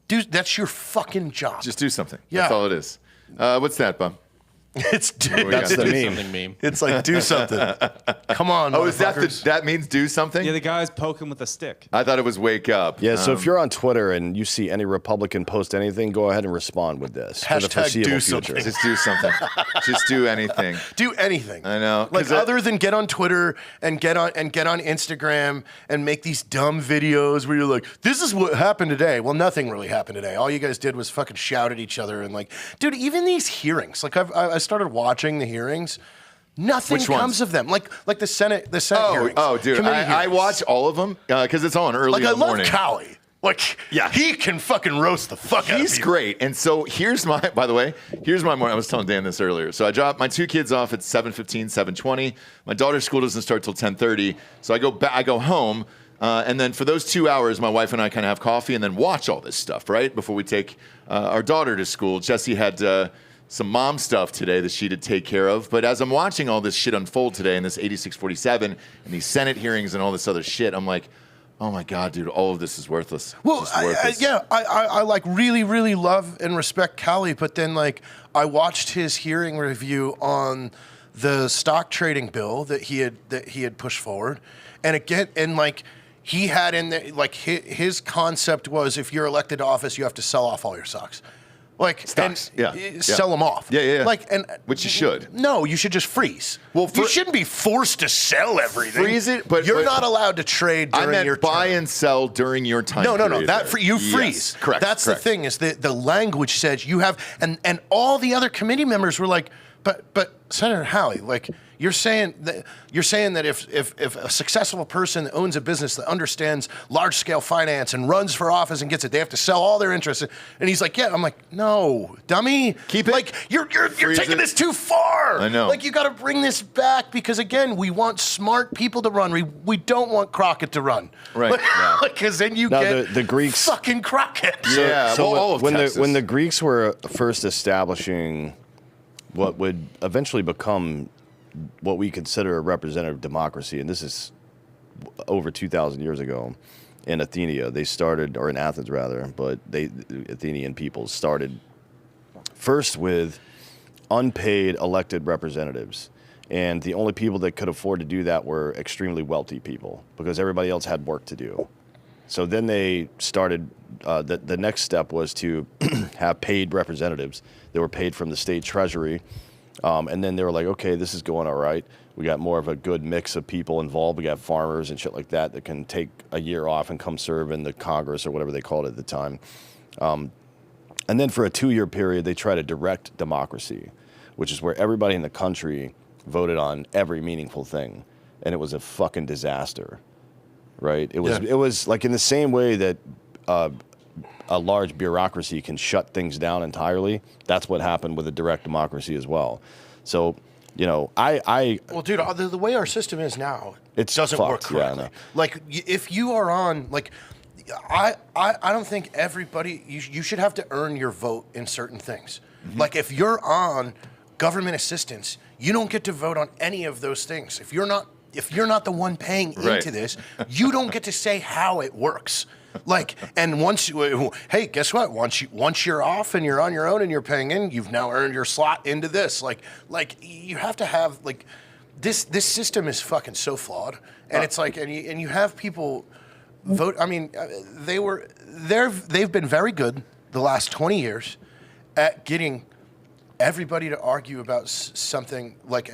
Dude, that's your fucking job. Just do something. Yeah. That's all it is. What's that, Bum? It's That's the meme. Something meme. It's like do something. Come on. Oh, is motherfuckers. that means do something? Yeah, the guy's poking with a stick. I thought it was wake up. Yeah, so if you're on Twitter and you see any Republican post anything, go ahead and respond with this for the Hashtag foreseeable do future. something. Just do something. Just do anything. Do anything. I know. Like 'Cause other than get on Twitter and get on Instagram and make these dumb videos where you're like, this is what happened today. Well, nothing really happened today. All you guys did was fucking shout at each other and like, dude, even these hearings. Like I started watching the hearings. Nothing Which ones? comes of them. Like the Senate hearings. Oh, dude, Committee I hearings. watch all of them because it's on early Like in I the love morning. Callie. Like Yeah. he can fucking roast the fuck out of He's people. great. And so here's my morning. I was telling Dan this earlier. So I drop my two kids off at 7:15, 7:20. My daughter's school doesn't start till 10:30. So I go home. And then for those 2 hours, my wife and I kind of have coffee and then watch all this stuff, right? Before we take our daughter to school. Jessie had some mom stuff today that she to take care of. But as I'm watching all this shit unfold today in this 8647 and these Senate hearings and all this other shit, I'm like, oh my God, dude, all of this is worthless. Well, Just worthless. I like really, really love and respect Callie, but then like I watched his hearing review on the stock trading bill that he had pushed forward, and again, and like he had in there, like his concept was if you're elected to office, you have to sell off all your stocks. Like Stocks, and yeah. sell them off. Yeah. Like and Which you should. No, you should just freeze. Well, you shouldn't be forced to sell everything. Freeze it, but you're not allowed to trade during I meant your buy term. and sell during your time. No. period That there. you Yes, freeze. correct. That's correct. the thing is the language says you have, and all the other committee members were like, but Senator Howley, like you're saying that if a successful person that owns a business that understands large scale finance and runs for office and gets it, they have to sell all their interests. And he's like, yeah. I'm like, no, dummy. Keep it. Like you're Freeze taking it. this too far. I know. Like you got to bring this back because again, we want smart people to run. We don't want Crockett to run. Right. Yeah. Because then you Now, get the Greeks- fucking Crockett. Yeah. So well, all of Texas. when the Greeks were first establishing what would eventually become what we consider a representative democracy, and this is over 2,000 years ago in Athenia, they started, or in Athens rather, but the Athenian people started first with unpaid elected representatives. And the only people that could afford to do that were extremely wealthy people because everybody else had work to do. So then they started, the next step was to have paid representatives that were paid from the state treasury. And then they were like, okay, this is going all right. We got more of a good mix of people involved. We got farmers and shit like that that can take a year off and come serve in the Congress or whatever they called it at the time. And then for a 2-year period, they tried a direct democracy, which is where everybody in the country voted on every meaningful thing. And it was a fucking disaster, right? It was like in the same way that a large bureaucracy can shut things down entirely. That's what happened with a direct democracy as well. So, you know, Well, dude, the way our system is now, it doesn't work fucked. Yeah, I correctly. know. Like, if you are on, like, I don't think everybody, you should have to earn your vote in certain things. Mm-hmm. Like, if you're on government assistance, you don't get to vote on any of those things. If you're not the one paying into this, you don't get to say how it works. Like, and hey, guess what? Once you're off and you're on your own and you're paying in, you've now earned your slot into this. Like you have to have like this system is fucking so flawed, and it's like, and you have people vote. I mean, they've been very good the last 20 years at getting everybody to argue about something like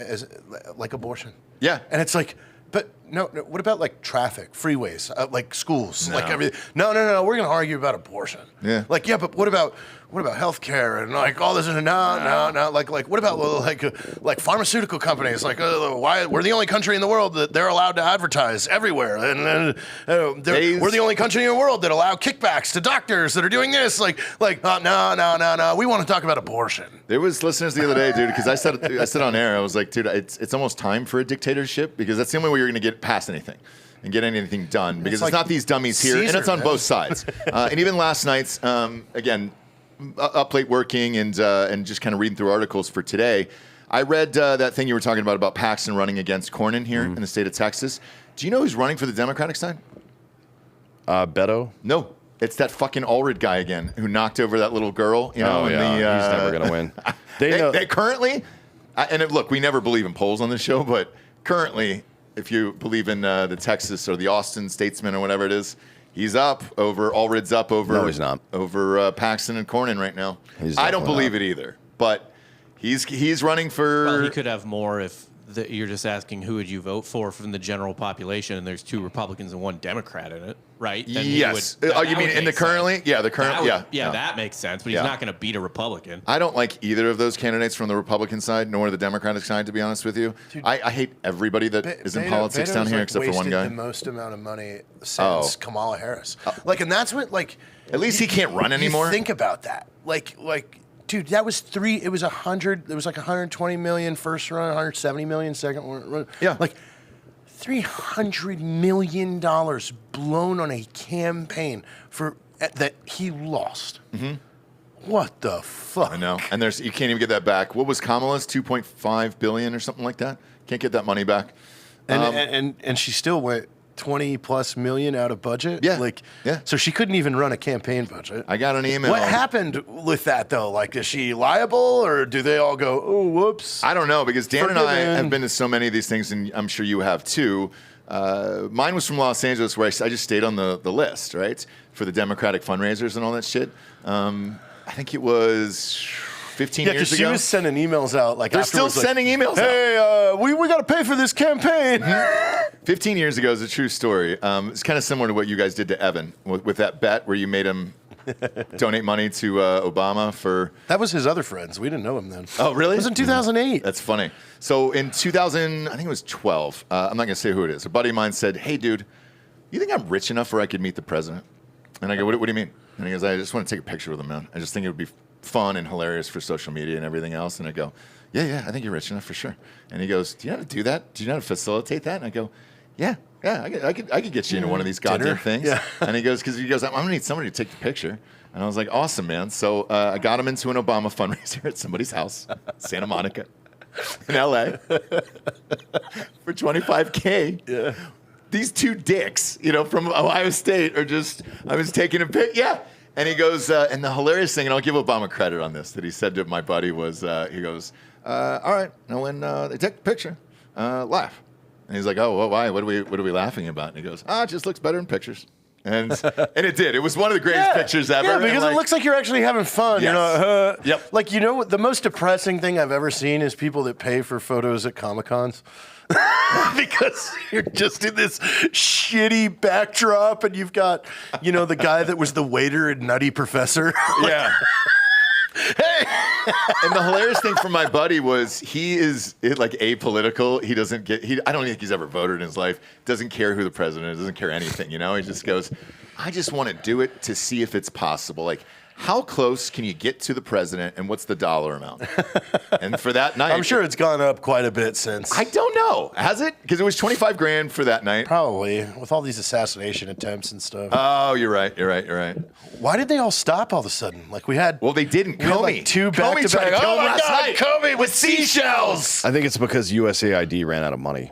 abortion. Yeah. And it's like, but no, what about like traffic, freeways, like schools, No. like everything? No, we're going to argue about abortion. Yeah. Like, yeah, but what about healthcare and like all this? No. Like what about like pharmaceutical companies? Like, why we're the only country in the world that they're allowed to advertise everywhere, and we're the only country in the world that allow kickbacks to doctors that are doing this. No. We want to talk about abortion. There was listeners the other day, dude, because I said on air, I was like, dude, it's almost time for a dictatorship because that's the only way you're going to get past anything and get anything done because it's not these dummies here, and it's on both sides. And even last night's, again, up late working and just kind of reading through articles for today, I read that thing you were talking about Paxton running against Cornyn here in the state of Texas. Do you know who's running for the Democratic side? Beto? No. It's that fucking Allred guy again who knocked over that little girl. You know, he's never going to win. They currently, look, we never believe in polls on this show, but currently, if you believe in the Texas or the Austin Statesman or whatever it is, he's up over, Allred's up over. No, he's not. Over Paxton and Cornyn right now. I don't believe it either, but he's running for. Well, he could have more if you're just asking who would you vote for from the general population, and there's 2 Republicans and 1 Democrat in it, right? Then yes. You mean in the currently? Sense. Yeah, the current. Yeah, that makes sense. But he's not going to beat a Republican. I don't like either of those candidates from the Republican side nor the Democratic side, to be honest with you. Dude, I hate everybody that is in politics down here except for one guy. The most amount of money since Kamala Harris. And that's what At least he can't run anymore. Think about that. Dude, that was it was 100. There was like 120 million first run, 170 million second run. Yeah. Like $300 million blown on a campaign that he lost. Mm-hmm. What the fuck? I know. And you can't even get that back. What was Kamala's? 2.5 billion or something like that? Can't get that money back. And she still went 20 plus million out of budget. Yeah. So she couldn't even run a campaign budget. I got an email. What happened with that though? Like, is she liable or do they all go, oh, whoops? I don't know because Dan and I have been to so many of these things, and I'm sure you have too. Mine was from Los Angeles, where I just stayed on the list, right, for the Democratic fundraisers and all that shit. I think it was 15 years ago. She was sending emails out like they're still sending emails out. Hey, we got to pay for this campaign. 15 years ago is a true story. It's kind of similar to what you guys did to Evan with that bet where you made him donate money to Obama for. That was his other friends. We didn't know him then. Oh, really? It was in 2008. That's funny. So in 2000, I think it was 12. I'm not going to say who it is. A buddy of mine said, "Hey, dude, you think I'm rich enough where I could meet the president?" And I go, "What do you mean?" And he goes, "I just want to take a picture with him, man. I just think it would be fun and hilarious for social media and everything else." And I go, yeah, I think you're rich enough for sure. And he goes, "Do you know how to do that? Do you know how to facilitate that?" And I go, Yeah, I could get you into one of these goddamn things. Yeah. And he goes, I'm going to need somebody to take the picture. And I was like, awesome, man. So I got him into an Obama fundraiser at somebody's house, Santa Monica, in L.A. for $25K. Yeah. These 2 dicks, from Ohio State are just, I was taking a pic. Yeah. And he goes, and the hilarious thing, and I'll give Obama credit on this, that he said to my buddy was, he goes, all right, now when they take the picture, laugh. And he's like, oh, well, why? What are we laughing about? And he goes, it just looks better in pictures. And it did. It was one of the greatest pictures ever. Yeah, because it looks like you're actually having fun. Yes. You know, Yep. Like, the most depressing thing I've ever seen is people that pay for photos at Comic-Cons. Because you're just in this shitty backdrop and you've got, the guy that was the waiter in Nutty Professor. Yeah. Hey! And the hilarious thing for my buddy was he is like apolitical. He doesn't I don't think he's ever voted in his life. Doesn't care who the president is. Doesn't care anything. He just goes, I just want to do it to see if it's possible. Like, how close can you get to the president and what's the dollar amount? And for that night, I'm sure it's gone up quite a bit since. I don't know. Has it? Because it was $25,000 for that night. Probably, with all these assassination attempts and stuff. Oh, you're right. Why did they all stop all of a sudden? Like we had. Well, they didn't. We had Comey. like two Comey back-to-back. tried to kill Oh him my last God, night. Comey with seashells. I think it's because USAID ran out of money.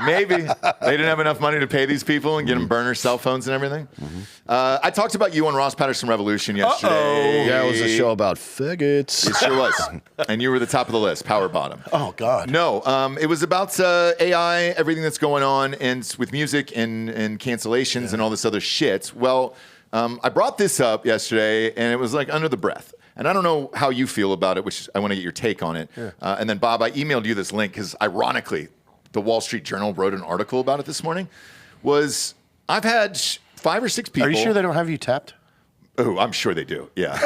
Maybe. They didn't have enough money to pay these people and get them burner cell phones and everything. I talked about you on Ross Patterson Revolution yesterday. Yeah, it was a show about faggots. It sure was. And you were the top of the list, power bottom. Oh, God. No, it was about AI, everything that's going on, and with music and cancellations and all this other shit. Well, I brought this up yesterday, and it was like under the breath. And I don't know how you feel about it, which I want to get your take on it. Yeah. And then, Bob, I emailed you this link because, ironically, the Wall Street Journal wrote an article about it this morning. I've had 5 or 6 people. Are you sure they don't have you tapped? Oh, I'm sure they do. Yeah.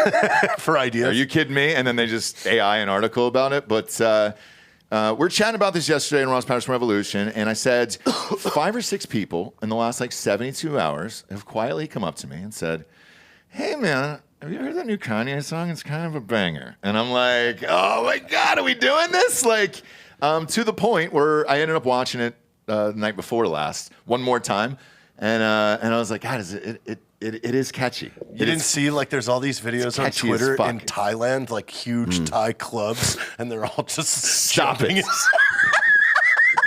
For ideas. Are you kidding me? And then they just AI an article about it. But we're chatting about this yesterday in Ross Patterson Revolution, and I said 5 or 6 people in the last 72 hours have quietly come up to me and said, hey, man, have you heard that new Kanye song? It's kind of a banger. And I'm like, oh, my God, are we doing this? To the point where I ended up watching it the night before last one more time. And I was like, God, it is catchy. You didn't see there's all these videos on Twitter in Thailand, huge Thai clubs, and they're all just stopping it.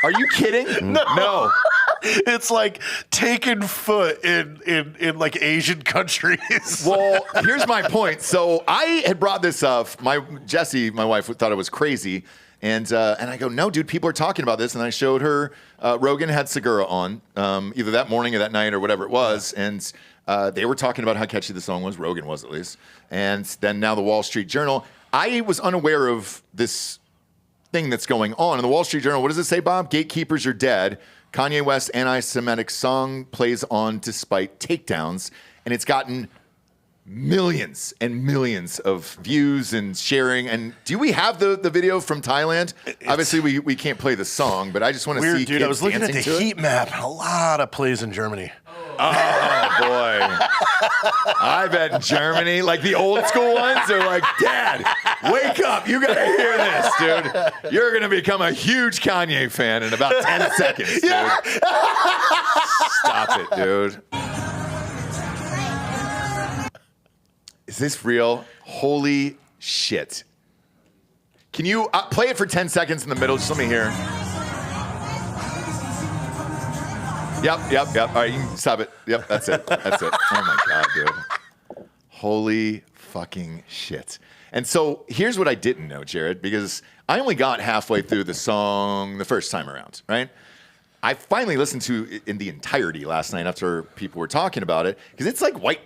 Are you kidding? No. It's like taken foot in Asian countries. Well, here's my point. So I had brought this up. Jessie, my wife, thought it was crazy. And I go, no, dude, people are talking about this. And I showed her, Rogan had Segura on, either that morning or that night or whatever it was. And they were talking about how catchy the song was. Rogan was, at least. And then now the Wall Street Journal. I was unaware of this thing that's going on. In the Wall Street Journal, what does it say, Bob? Gatekeepers are dead. Kanye West's anti-Semitic song plays on despite takedowns. And it's gotten millions and millions of views and sharing. And do we have the video from Thailand? Obviously, we can't play the song, but I just want to see. Dude, I was looking at the heat map. A lot of plays in Germany. Oh boy! I bet Germany, the old school ones, are like, Dad, wake up! You gotta hear this, dude. You're gonna become a huge Kanye fan in about 10 seconds, dude. Stop it, dude. Is this real? Holy shit. Can you play it for 10 seconds in the middle? Just let me hear. Yep. All right, you can stop it. Yep, that's it. Oh my God, dude. Holy fucking shit. And so here's what I didn't know, Jared, because I only got halfway through the song the first time around, right? I finally listened to it in the entirety last night after people were talking about it, because it's like white,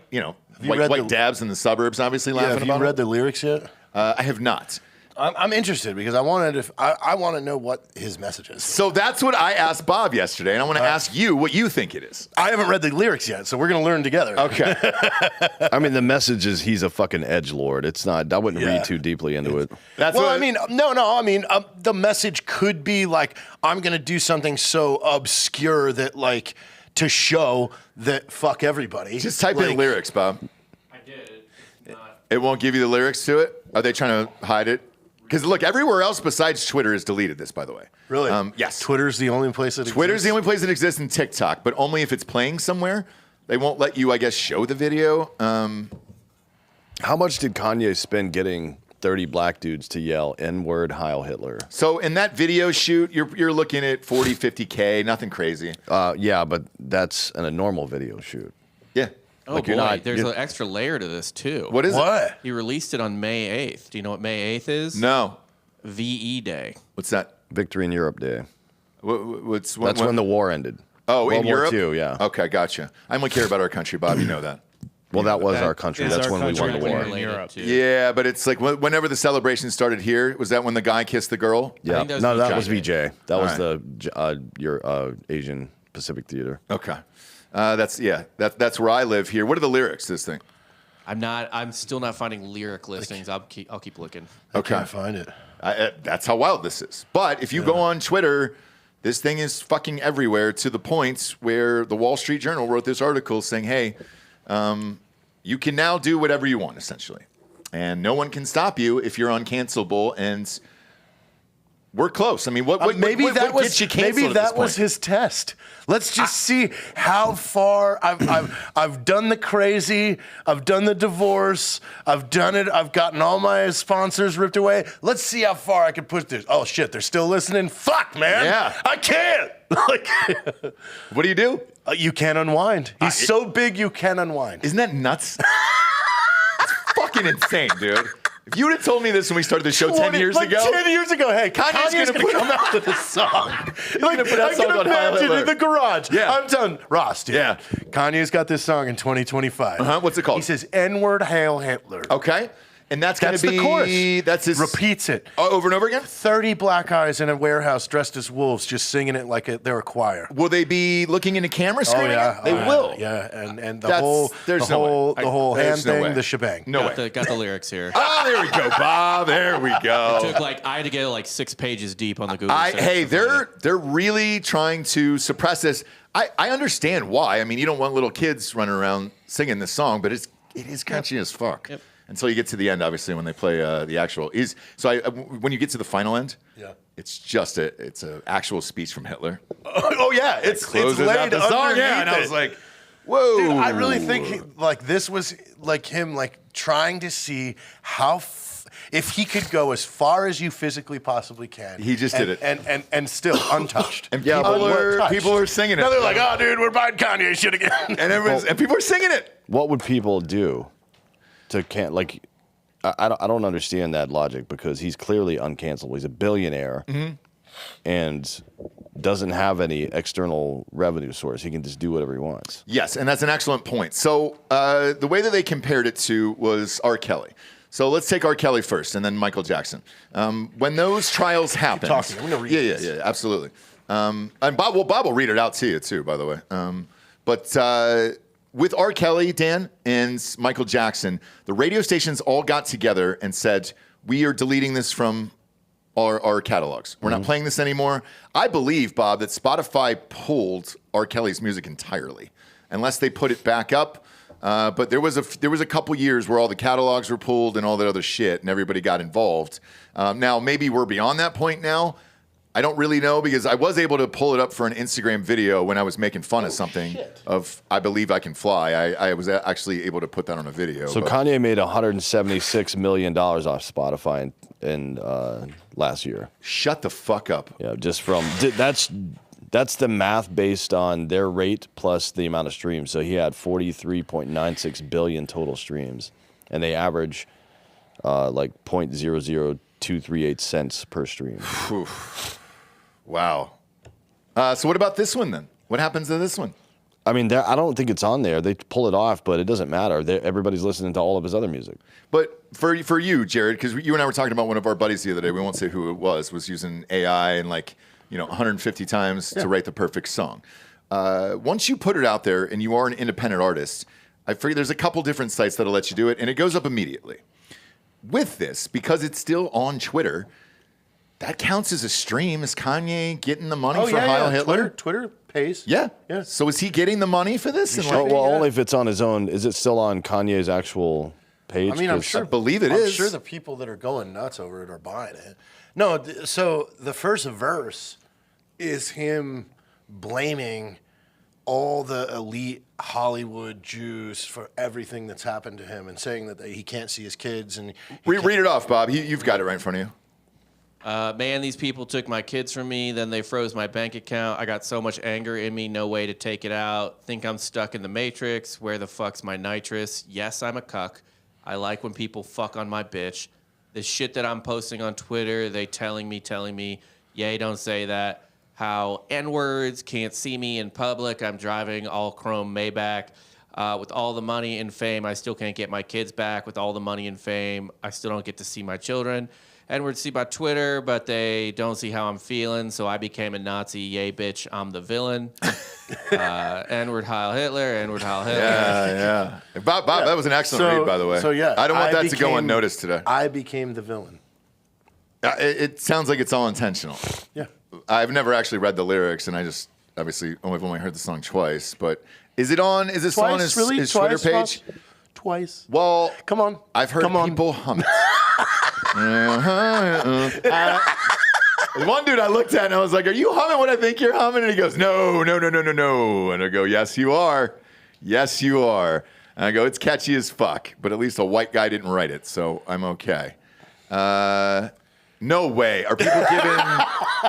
white dabs in the suburbs, obviously laughing about it. Have you read the lyrics yet? I have not. I'm interested because I want to know what his message is. So that's what I asked Bob yesterday, and I want to ask you what you think it is. I haven't read the lyrics yet, so we're going to learn together. Okay. I mean, the message is he's a fucking edgelord. It's not. I wouldn't read too deeply into it. That's the message could be I'm going to do something so obscure that to show that fuck everybody. Just type in lyrics, Bob. I did. It won't give you the lyrics to it? Are they trying to hide it? Because look, everywhere else besides Twitter has deleted this, by the way. Really? Yes. Twitter's the only place that exists? Twitter's the only place that exists in TikTok, but only if it's playing somewhere. They won't let you, I guess, show the video. How much did Kanye spend getting 30 black dudes to yell N-word Heil Hitler? So in that video shoot, you're looking at 40, 50K, nothing crazy. Yeah, but that's in a normal video shoot. Yeah. Oh Like, boy, you're not- there's you're- an extra layer to this too. What is it? What? He released it on May 8th. Do you know what May 8th is? No. VE Day. What's that? Victory in Europe Day. That's That's when the war ended. Oh, World in War Europe? II, yeah. Okay, gotcha. I only care about our country, Bob. You know that. Well, that was our country. is That's our when we won country the when war. we're in Europe. Yeah, but it's like whenever the celebration started here, was that when the guy kissed the girl? Yeah. think that was No, that VJ. was VJ. That was All the Asian Pacific Theater. Okay. That's where I live here. What are the lyrics to this thing? I'm still not finding lyric listings. I'll keep looking. I can't find it. That's how wild this is. But if you go on Twitter, this thing is fucking everywhere to the point where the Wall Street Journal wrote this article saying, hey, you can now do whatever you want, essentially. And no one can stop you if you're uncancelable. And we're close. I mean, what Maybe what that was gets you canceled maybe at this that was point? his test. Let's just see how far I've done the crazy. I've done the divorce. I've done it. I've gotten all my sponsors ripped away. Let's see how far I can push this. Oh shit, they're still listening. Fuck, man. Yeah. I can't. Like, What do you do? you can't unwind. He's so big, you can unwind. Isn't that nuts? It's fucking insane, dude. If you would have told me this when we started the show 10 years like ago. 10 years ago, hey, Kanye's gonna come out with a song. Like, gonna put that I song can on Heil imagine Hitler. in the garage. Yeah. I'm done. Ross, dude. Yeah. Kanye's got this song in 2025. What's it called? He says, N-word, Hail Hitler. Okay. And that's going That's to be the chorus. That's his Repeats it. over and over again. 30 black guys in a warehouse dressed as wolves just singing it like they're a choir. Will they be looking into camera Oh, screaming? yeah. it? They Oh, yeah. will. Yeah, and the That's- whole there's the no way. whole the whole hand There's no thing, way. the shebang. No way. Got the lyrics here. Oh, there we go, Bob. There we go. Took I had to get 6 pages deep on the Google. search Hey, to find it. they're really trying to suppress this. I understand why. I mean, you don't want little kids running around singing this song, but it is catchy as fuck. Yep. Until you get to the end, obviously, when they play the actual. When you get to the final end, Yeah. it's an actual speech from Hitler. Oh yeah, it's Closes laid out the song, underneath yeah, and I it. was like, whoa. Dude, I really think this was him trying to see how if he could go as far as you physically possibly can. He just did it. and still untouched. And Yeah, but people are singing it. Now they're like, oh, dude, we're buying Kanye shit again. and people are singing it. What would people do to I don't understand that logic because he's clearly uncancelable. He's a billionaire and doesn't have any external revenue source. He can just do whatever he wants. Yes, and that's an excellent point. So the way that they compared it to was R. Kelly. So let's take R. Kelly first, and then Michael Jackson. When those trials happened, talking. I'm gonna read this. Yeah, absolutely. And Bob will read it out to you too, by the way. But with R. Kelly, Dan, and Michael Jackson, the radio stations all got together and said, "We are deleting this from our catalogs. We're not playing this anymore." I believe, Bob, that Spotify pulled R. Kelly's music entirely, unless they put it back up. But there was a couple years where all the catalogs were pulled and all that other shit, and everybody got involved. Now maybe we're beyond that point now. I don't really know because I was able to pull it up for an Instagram video when I was making fun of something of "I Believe I Can Fly." I was actually able to put that on a video. So but- Kanye made $176 million off Spotify in last year. Shut the fuck up. Yeah, just from that's the math based on their rate plus the amount of streams. So he had 43.96 billion total streams, and they average 0.00238 cents per stream. Wow. So what about this one then? What happens to this one? I mean, I don't think it's on there. They pull it off, but it doesn't matter. Everybody's listening to all of his other music. But for you, Jared, because you and I were talking about one of our buddies the other day. We won't say who it was using AI and 150 times to write the perfect song. Once you put it out there and you are an independent artist, I figure there's a couple different sites that'll let you do it, and it goes up immediately. With this, because it's still on Twitter, that counts as a stream. Is Kanye getting the money for Heil Hitler? Twitter pays. Yeah. Yeah. So is he getting the money for this? And Oh, well, only if it's on his own. Is it still on Kanye's actual page? I mean, I'm 'Cause sure. I believe it I'm is. sure the people that are going nuts over it are buying it. No, so the first verse is him blaming all the elite Hollywood Jews for everything that's happened to him and saying that he can't see his kids. And Read it off, Bob. You've got it right in front of you. Man, these people took my kids from me. Then they froze my bank account. I got so much anger in me, no way to take it out. Think I'm stuck in the Matrix. Where the fuck's my nitrous? Yes, I'm a cuck. I like when people fuck on my bitch. The shit that I'm posting on Twitter, they telling me, yay, don't say that. How N-words can't see me in public. I'm driving all chrome Maybach. With all the money and fame, I still can't get my kids back. With all the money and fame, I still don't get to see my children. N-words see my Twitter, but they don't see how I'm feeling. So I became a Nazi. Yay, bitch, I'm the villain. N-word Heil Hitler, N-word Heil Hitler. Yeah. Bob, that was an excellent read, by the way. So yeah, I don't want that to go unnoticed today. I became the villain. It sounds like it's all intentional. Yeah. I've never actually read the lyrics, and I just obviously I've only heard the song twice. But is it on? Is this on his Twitter page? Twice. Well, come on. I've heard people hum it. One dude I looked at and I was like, "Are you humming what I think you're humming?" And he goes, "No." And I go, "Yes, you are. Yes, you are." And I go, "It's catchy as fuck, but at least a white guy didn't write it, so I'm okay." No way. Are people giving?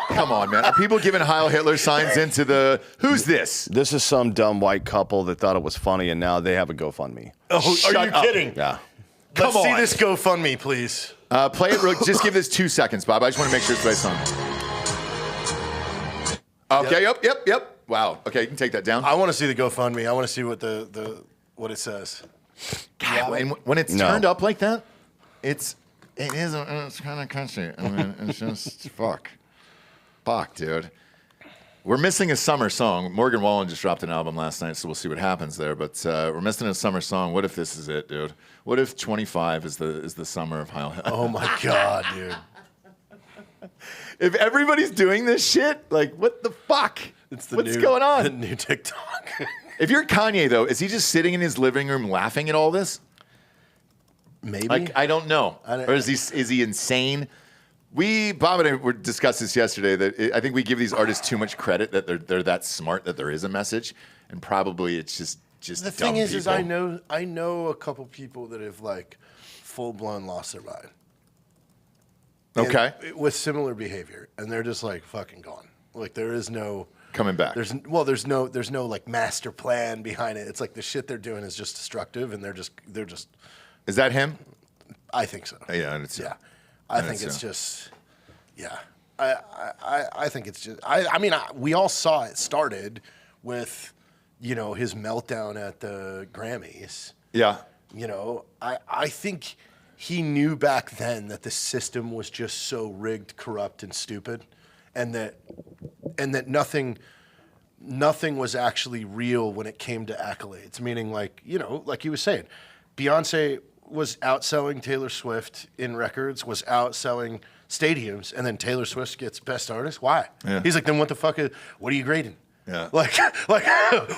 Come on, man. Are people giving Heil Hitler signs into the? Who's this? This is some dumb white couple that thought it was funny, and now they have a GoFundMe. Oh, are you kidding? Yeah. Let's see this GoFundMe, please. Play it. Just give this 2 seconds, Bob. I just want to make sure it's the right song. Okay. Yep. Wow. Okay, you can take that down. I want to see the GoFundMe. I want to see what what it says. God, and when it's turned up like that, it's kind of country. I mean, it's just fuck, dude. We're missing a summer song. Morgan Wallen just dropped an album last night, so we'll see what happens there. But we're missing a summer song. What if this is it, dude? What if 25 is the summer of Heil Hitler? Oh my God, dude. If everybody's doing this shit, like, what the fuck? What's going on? The new TikTok. If you're Kanye, though, is he just sitting in his living room laughing at all this? Maybe. Like, I don't know. Or is he insane? Bob and I discussed this yesterday, that I think we give these artists too much credit that they're that smart, that there is a message, and probably it's just the thing is I know a couple people that have like full blown lost their mind. Okay. With similar behavior, and they're just like fucking gone. Like there is no coming back. There's no like master plan behind it. It's like the shit they're doing is just destructive, and they're just. Is that him? I think so. Yeah, it's I think it's just. Yeah, I think it's just. I mean, we all saw it started with, his meltdown at the Grammys. Yeah. I think he knew back then that the system was just so rigged, corrupt, and stupid, and that nothing was actually real when it came to accolades. Meaning, like he was saying, Beyonce was outselling Taylor Swift in records, was outselling stadiums, and then Taylor Swift gets Best Artist. Why? Yeah. He's like, then what are you grading? Yeah. Like,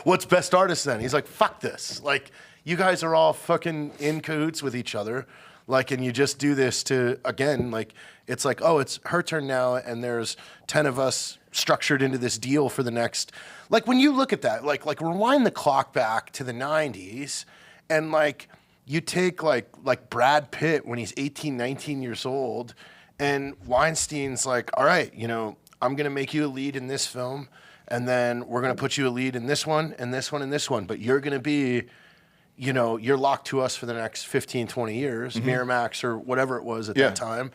what's Best Artist then? He's like, fuck this. Like, you guys are all fucking in cahoots with each other. Like, and you just do this to, again, like, it's like, oh, it's her turn now, and there's 10 of us structured into this deal for the next. Like, when you look at that, like rewind the clock back to the 90s, and like, you take like Brad Pitt when he's 18, 19 years old, and Weinstein's like, all right, I'm going to make you a lead in this film, and then we're going to put you a lead in this one, and this one, and this one, but you're going to be, you're locked to us for the next 15, 20 years, Miramax or whatever it was at that time.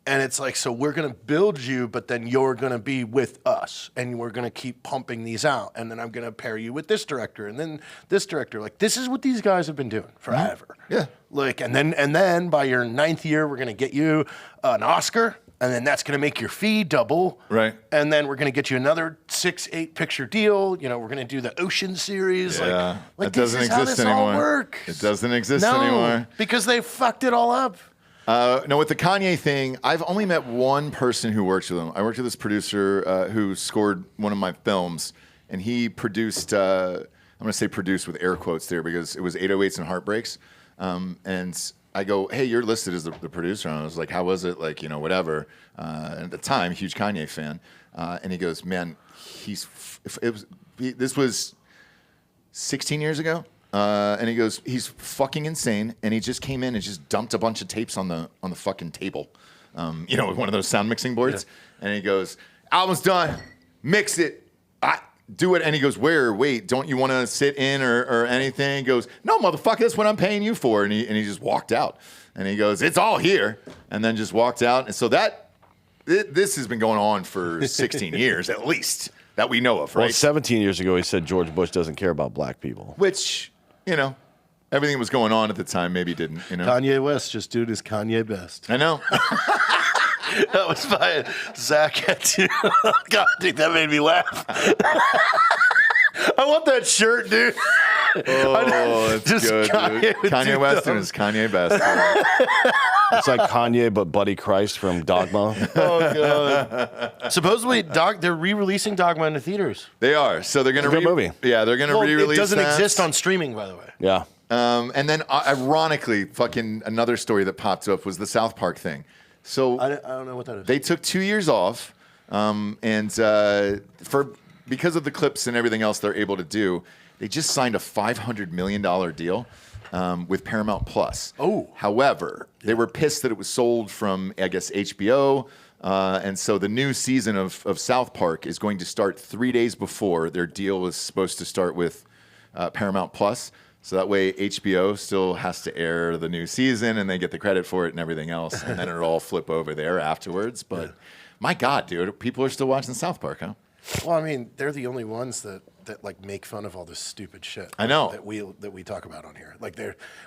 And it's like, so we're going to build you, but then you're going to be with us, and we're going to keep pumping these out. And then I'm going to pair you with this director and then this director. Like, this is what these guys have been doing forever. Yeah. Like, and then by your 9th year, we're going to get you an Oscar, and then that's going to make your fee double. Right. And then we're going to get you another 6-8 picture deal. We're going to do the Ocean series. Yeah. Like That doesn't this is how exist this anymore. all works. It doesn't exist No, anymore. because they fucked it all up. No, with the Kanye thing, I've only met one person who works with him. I worked with this producer who scored one of my films, and he produced, I'm going to say produced with air quotes there because it was 808s and Heartbreaks. And I go, hey, you're listed as the producer. And I was like, how was it? Like, whatever. At the time, huge Kanye fan. And he goes, man, this was 16 years ago. And he goes, he's fucking insane, and he just came in and just dumped a bunch of tapes on the fucking table. with one of those sound mixing boards. Yeah. And he goes, album's done, mix it. Do it. And he goes, wait, don't you want to sit in or anything? He goes, no, motherfucker, that's what I'm paying you for. And he just walked out. And he goes, it's all here. And then just walked out. And so this has been going on for 16 years at least that we know of, right? Well, 17 years ago, he said George Bush doesn't care about black people. Which, everything that was going on at the time maybe didn't, Kanye West just doing his Kanye best. I know. That was by Zach. God, dude, that made me laugh. I want that shirt, dude. Oh, that's just good, Kanye, dude. Kanye West and his Kanye best. It's like Kanye, but Buddy Christ from Dogma. Oh, God. Supposedly, they're re-releasing Dogma in the theaters. They are. So they're going to movie. Yeah, they're going to re-release it doesn't that. exist on streaming, by the way. Yeah. And then, ironically, fucking another story that popped up was the South Park thing. So I don't know what that is. They took 2 years off, because of the clips and everything else they're able to do, they just signed a $500 million deal with Paramount Plus. Oh. However, they were pissed that it was sold from, I guess, HBO. And so the new season of South Park is going to start 3 days before their deal was supposed to start with Paramount Plus. So that way HBO still has to air the new season and they get the credit for it and everything else. And then it'll all flip over there afterwards. But my God, dude, people are still watching South Park, huh? Well, I mean, they're the only ones that like make fun of all this stupid shit. I know. that we talk about on here. Like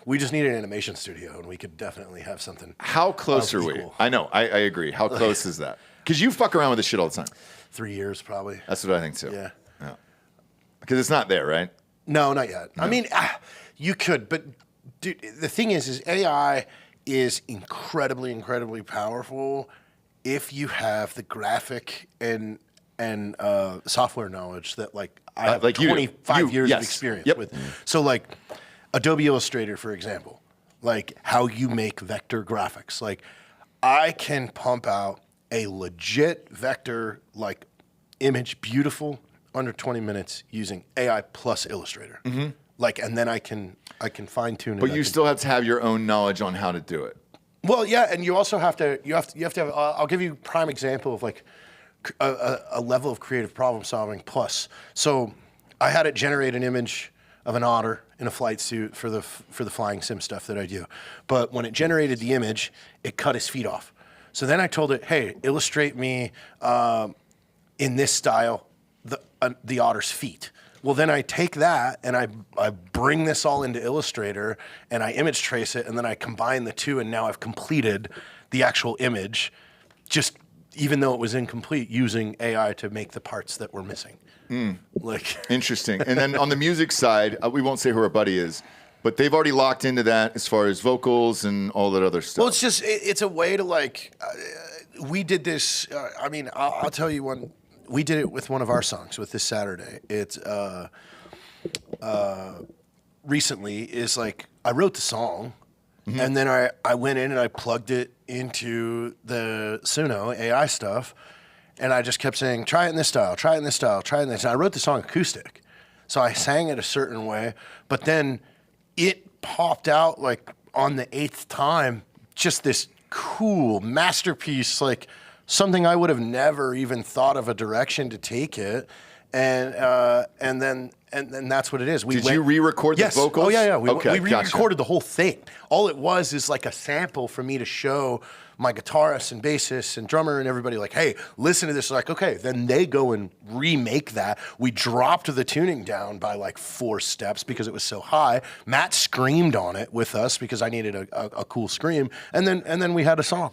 we just need an animation studio and we could definitely have something. How close are we? equal. I know. I agree. How close is that? Because you fuck around with this shit all the time. 3 years probably. That's what I think too. Yeah. Because it's not there, right? No, not yet. No. I mean, you could, but dude, the thing is AI is incredibly, incredibly powerful if you have the graphic and software knowledge that I have like 25 years yes. of experience Yep. with. So like Adobe Illustrator, for example, like how you make vector graphics. Like I can pump out a legit vector image, beautiful, under 20 minutes using AI plus Illustrator. Mm-hmm. And then I can fine tune it. But you still have to have your own knowledge on how to do it. Well, yeah, and you also have to have. I'll give you a prime example of a level of creative problem solving plus. So I had it generate an image of an otter in a flight suit for the flying sim stuff that I do. But when it generated the image, it cut his feet off. So then I told it, hey, illustrate me in this style the otter's feet. Well, then I take that and I bring this all into Illustrator and I image trace it and then I combine the two and now I've completed the actual image, just even though it was incomplete, using AI to make the parts that were missing. Interesting. And then on the music side, we won't say who our buddy is, but they've already locked into that as far as vocals and all that other stuff. Well, it's just it's a way to we did this. I mean, I'll tell you one. We did it with one of our songs with This Saturday. It's recently is I wrote the song, and then I went in and I plugged it into the Suno AI stuff, and I just kept saying, try it in this style, try it in this style, try it in this. And I wrote the song acoustic, so I sang it a certain way, but then it popped out on the 8th time, just this cool masterpiece, something I would have never even thought of a direction to take it, and then that's what it is. Did you re-record the vocals? Oh yeah. We Okay, re-recorded the whole thing. All it was is a sample for me to show my guitarist and bassist and drummer and everybody hey, listen to this. Okay, then they go and remake that. We dropped the tuning down by 4 steps because it was so high. Matt screamed on it with us because I needed a cool scream, and then we had a song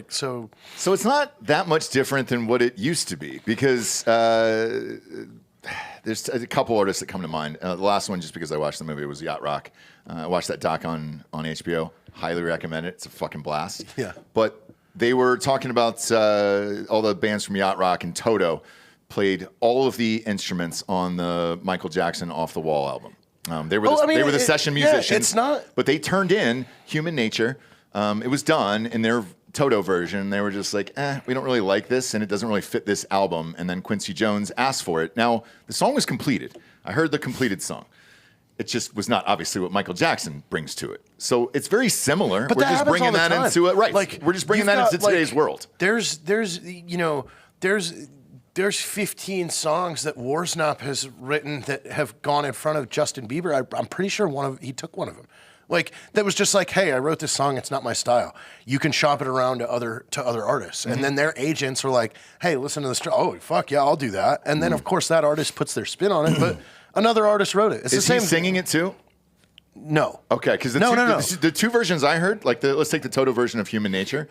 so. So it's not that much different than what it used to be because there's a couple artists that come to mind. The last one, just because I watched the movie, was Yacht Rock. I watched that doc on HBO. Highly recommend it. It's a fucking blast. Yeah. But they were talking about all the bands from Yacht Rock, and Toto played all of the instruments on the Michael Jackson Off the Wall album. They were the session musicians. Yeah, it's not. But they turned in Human Nature. It was done in their Toto version. They were just we don't really like this, and it doesn't really fit this album. And then Quincy Jones asked for it. Now, the song was completed. I heard the completed song. It just was not obviously what Michael Jackson brings to it. So it's very similar. But we're that just happens bringing all the that time. into it. Right. Like, we're just bringing you've that into got, like, today's world. There's 15 songs that Warsnop has written that have gone in front of Justin Bieber. I'm pretty sure he took one of them. Like, that was just like, hey, I wrote this song. It's not my style. You can shop it around to other artists. And then their agents are like, hey, listen to this. Oh, fuck yeah, I'll do that. And then, of course, that artist puts their spin on it. But another artist wrote it. It's Is the same he singing it too? No. Okay, because No. the two versions I heard, like let's take the Toto version of Human Nature,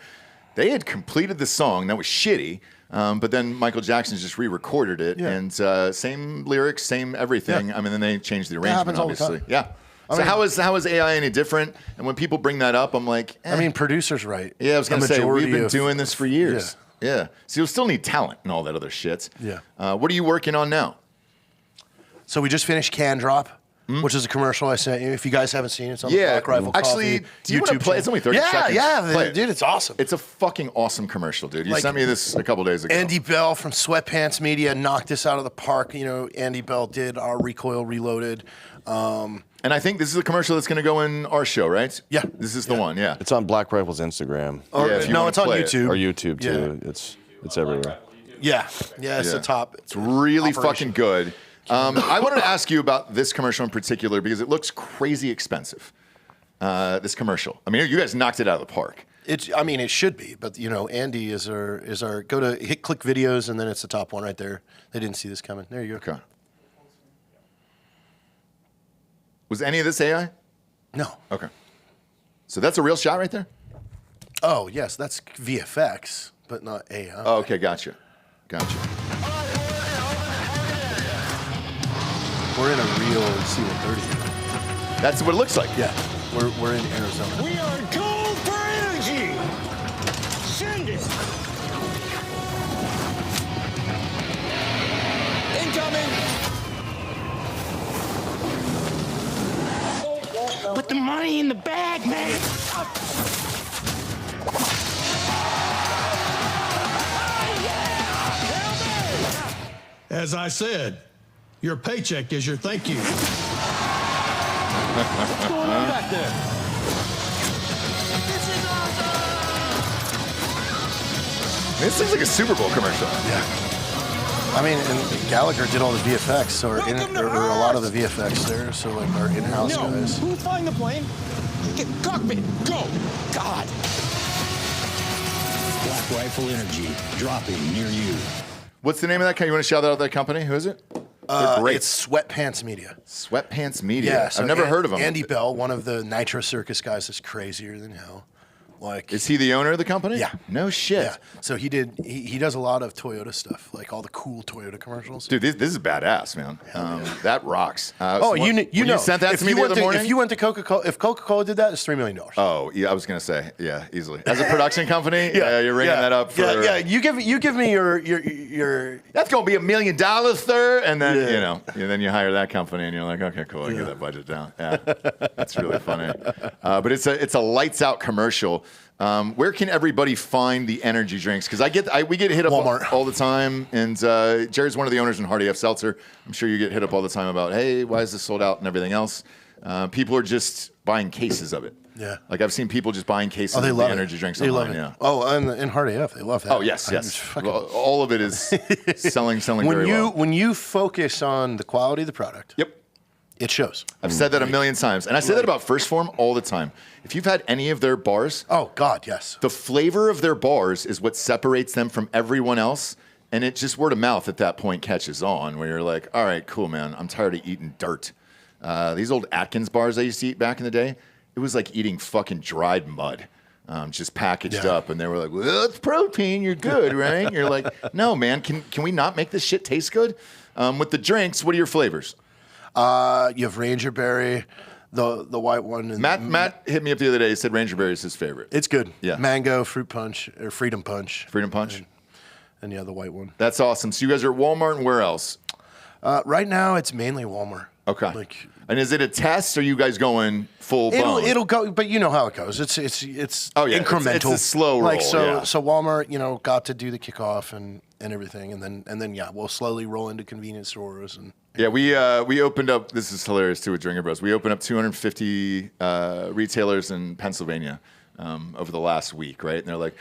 they had completed the song that was shitty, but then Michael Jackson just re-recorded it, and same lyrics, same everything. Yeah. I mean, then they changed the That arrangement, happens all the obviously. time. Yeah. I So mean- how is AI any different? And when people bring that up, I'm like, I mean, producers write. yeah, I was going to the say, we've majority been of- doing this for years. Yeah. So you'll still need talent and all that other shit. Yeah. What are you working on now? So we just finished Can Drop, which is a commercial I sent you. If you guys haven't seen it, it's on the Yeah. Black Rifle Actually, Coffee do you want to YouTube play? It's channel. only 30 seconds. Yeah, Play it. dude, it's awesome. It's a fucking awesome commercial, dude. You Like, sent me this a couple days ago. Andy Bell from Sweatpants Media knocked this out of the park. You know, Andy Bell did our Recoil Reloaded. And I think this is a commercial that's going to go in our show, right? Yeah. This is the one, yeah. It's on Black Rifle's Instagram Or, Yeah, if you no, wanna it's on play it. YouTube. or YouTube too. It's everywhere. Yeah, it's Yeah. the top. It's really operation. fucking good. I wanted to ask you about this commercial in particular because it looks crazy expensive. This commercial. I mean, you guys knocked it out of the park. I mean, it should be, but you know, Andy is our go to click videos, and then it's the top one right there. They didn't see this coming. There you go. Okay. Was any of this AI? No. Okay. So that's a real shot right there? Oh yes, that's VFX, but not AI. Oh, okay, gotcha. Gotcha. We're in a real C-130. That's what it looks like. Yeah, we're in Arizona. We are gold for energy! Send it! Incoming! Put the money in the bag, man! As I said, your paycheck is your thank you. What's going on back there? This is awesome! This seems like a Super Bowl commercial. Yeah. I mean, and Gallagher did all the VFX, or a lot of the VFX there. So like our in-house No, guys. who's flying the plane? Get cockpit, go! God! Black Rifle Energy, dropping near you. What's the name of that? You want to shout out that company? Who is it? They're great. It's Sweatpants Media. Sweatpants Media. Yeah, so I've never heard of them. Andy Bell, one of the Nitro Circus guys, is crazier than hell. Like, Is he the owner of the company? Yeah. No shit. yeah. So he does a lot of Toyota stuff, like all the cool Toyota commercials. Dude, this is badass, man. That rocks. Oh, so when you sent that if to me you the went other morning? If you went to Coca-Cola, if Coca-Cola did that, it's $3 million. Oh, yeah, I was gonna say, yeah, easily. As a production company, you're ringing that up for. Yeah. You give me your. That's gonna be $1 million, sir. And then then you hire that company, and you're like, okay, cool, I get that budget down. Yeah, that's really funny. But it's a lights out commercial. Where can everybody find the energy drinks? Because we get hit up Walmart. all the time, and Jared's one of the owners in Hardy F Seltzer. I'm sure you get hit up all the time about, hey, why is this sold out and everything else. People are just buying cases of it. Yeah. Like I've seen people just buying cases Oh, they of the love energy it. drinks They online. love it. Yeah. Oh, and in Hard AF, they love that. Oh yes, I mean, yes. it's fucking- Well, all of it is selling very well. When you focus on the quality of the product, Yep. it shows. I've said that a million times, and I say that about First Form all the time. If you've had any of their bars, Oh God, yes. the flavor of their bars is what separates them from everyone else. And it just word of mouth at that point catches on where you're like, all right, cool, man. I'm tired of eating dirt. These old Atkins bars I used to eat back in the day, it was like eating fucking dried mud, just packaged Yeah. up. And they were like, well, it's protein. You're good, right? And you're like, no, man, can we not make this shit taste good? With the drinks, what are your flavors? You have Ranger Berry, the white one. And Matt hit me up the other day. He said Ranger Berry is his favorite. It's good. Yeah. Mango, fruit punch, or Freedom Punch. Freedom Punch. And yeah, the white one. That's awesome. So you guys are at Walmart and where else? Right now, it's mainly Walmart. Okay. Like, And is it a test? Or are you guys going full blown? It'll go, but you know how it goes. It's incremental. It's a slow roll. Like so Walmart, got to do the kickoff and everything, and then we'll slowly roll into convenience stores and. Yeah, we opened up. This is hilarious too with Drinkin Bros. We opened up 250 retailers in Pennsylvania over the last week, right? And they're like,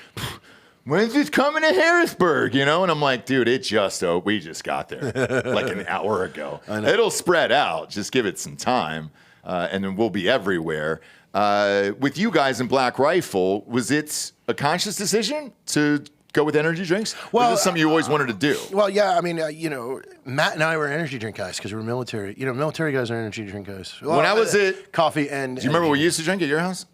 "When's this coming to Harrisburg?" And I'm like, "Dude, we just got there like an hour ago. It'll spread out. Just give it some time, and then we'll be everywhere." With you guys in Black Rifle, was it a conscious decision to go with energy drinks? Well, or is this something you always wanted to do? Well, yeah. I mean, Matt and I were energy drink guys because we're military. Military guys are energy drink guys. Well, when I was at coffee and. Do you remember what we used to drink at your house?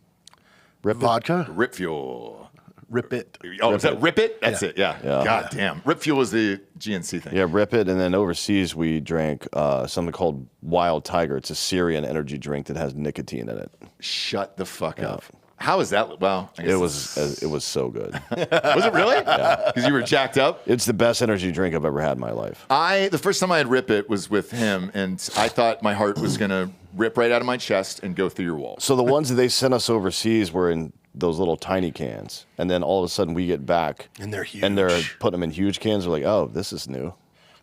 Vodka. Rip Fuel. Rip It. Oh, is that Rip It? That's it. Yeah. God damn. Rip Fuel was the GNC thing. Yeah, Rip It. And then overseas, we drank something called Wild Tiger. It's a Syrian energy drink that has nicotine in it. Shut the fuck up. How is that? Well, I guess it was so good. Was it really? Yeah. Because you were jacked up? It's the best energy drink I've ever had in my life. The first time I had Rip It was with him, and I thought my heart was going to rip right out of my chest and go through your walls. So the ones that they sent us overseas were in those little tiny cans. And then all of a sudden we get back. And they're huge. And they're putting them in huge cans. We're like, oh, this is new.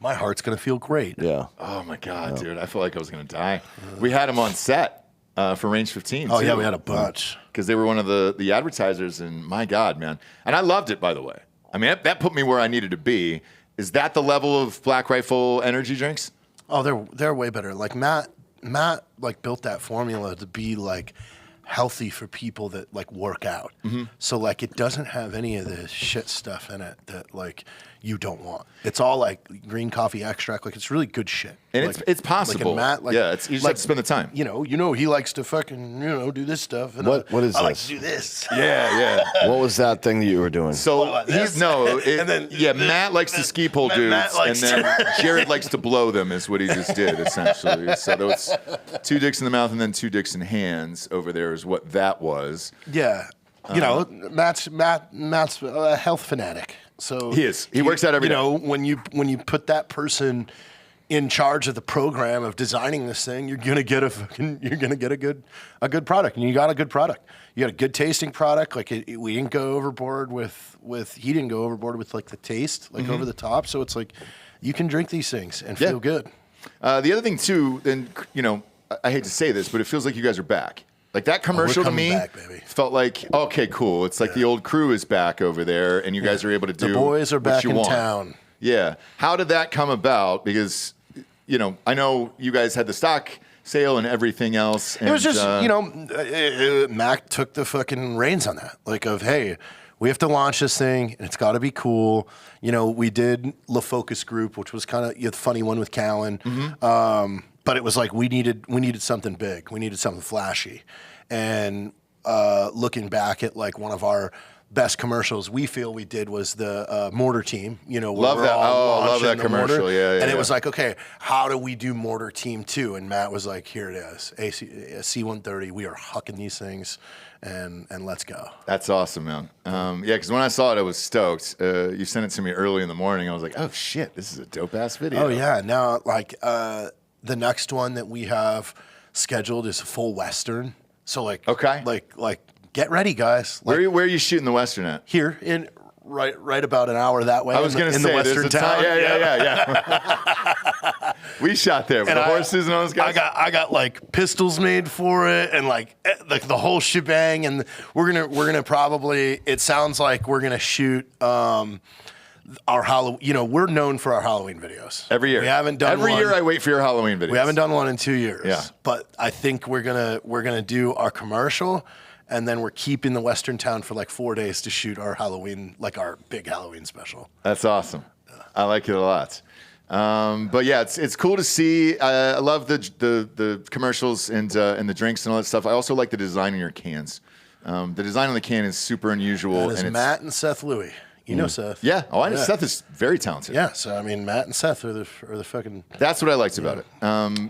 My heart's going to feel great. Yeah. Oh, my God, dude. I feel like I was going to die. We had them on set. For Range 15. Oh, too. yeah, we had a bunch. Because they were one of the advertisers, and my God, man. And I loved it, by the way. I mean, that put me where I needed to be. Is that the level of Black Rifle energy drinks? Oh, they're way better. Like Matt built that formula to be like healthy for people that like work out. Mm-hmm. So like it doesn't have any of the shit stuff in it that like you don't want. It's all like green coffee extract. Like it's really good shit. And like, it's possible. Like Matt, you just have to spend the time. He likes to fucking do this stuff. And what is I this? like to do this. Yeah. What was that thing that you were doing? So Matt likes to ski pole dudes, and then Jared likes to blow them. Is what he just did essentially. So those 2 dicks in the mouth and then 2 dicks in hands over there is what that was. Yeah. Matt's a health fanatic. So he is. He works out every day. When you put that person in charge of the program of designing this thing, you're gonna get a good product, and you got a good product. You got a good tasting product. Like we didn't go overboard with he didn't go overboard with like the taste, like over the top. So it's like you can drink these things and feel good. The other thing too, then I hate to say this, but it feels like you guys are back. Like that commercial to me felt like, okay, cool. It's like the old crew is back over there, and you guys are able to do the boys are what back you in want. town. Yeah. How did that come about? Because, I know you guys had the stock sale and everything else. And, it was just, Mac took the fucking reins on that. Like hey, we have to launch this thing, and it's got to be cool. We did La Focus Group, which was kind of the funny one with Callan. Mm-hmm. But it was like we needed something big. We needed something flashy. And looking back at like one of our best commercials we feel we did was the Mortar Team. Love that. Love that commercial. Mortar. Yeah. And it was like, okay, how do we do Mortar Team 2? And Matt was like, here it is, C-130. We are hucking these things, and let's go. That's awesome, man. Because when I saw it, I was stoked. You sent it to me early in the morning. I was like, oh shit, this is a dope ass video. Oh yeah. Now the next one that we have scheduled is a full Western. So like get ready, guys. Where are you shooting the Western at? Here in right about an hour that way. I was going to say the Western town. Yeah. We shot there with the horses and all those guys. I got like pistols made for it and like the whole shebang. And we're gonna probably. It sounds like we're gonna shoot. Our Halloween, we're known for our Halloween videos. Every year. We haven't done Every year I wait for your Halloween videos. We haven't done one in 2 years. Yeah. But I think we're gonna do our commercial, and then we're keeping the Western town for like 4 days to shoot our Halloween, like our big Halloween special. That's awesome. I like it a lot. But yeah, it's cool to see. I love the commercials and the drinks and all that stuff. I also like the design in your cans. The design on the can is super unusual. That is Matt and Seth Louie. You know Seth. Yeah. Oh, I know Seth is very talented. Yeah. So I mean, Matt and Seth are the fucking. That's what I liked about it.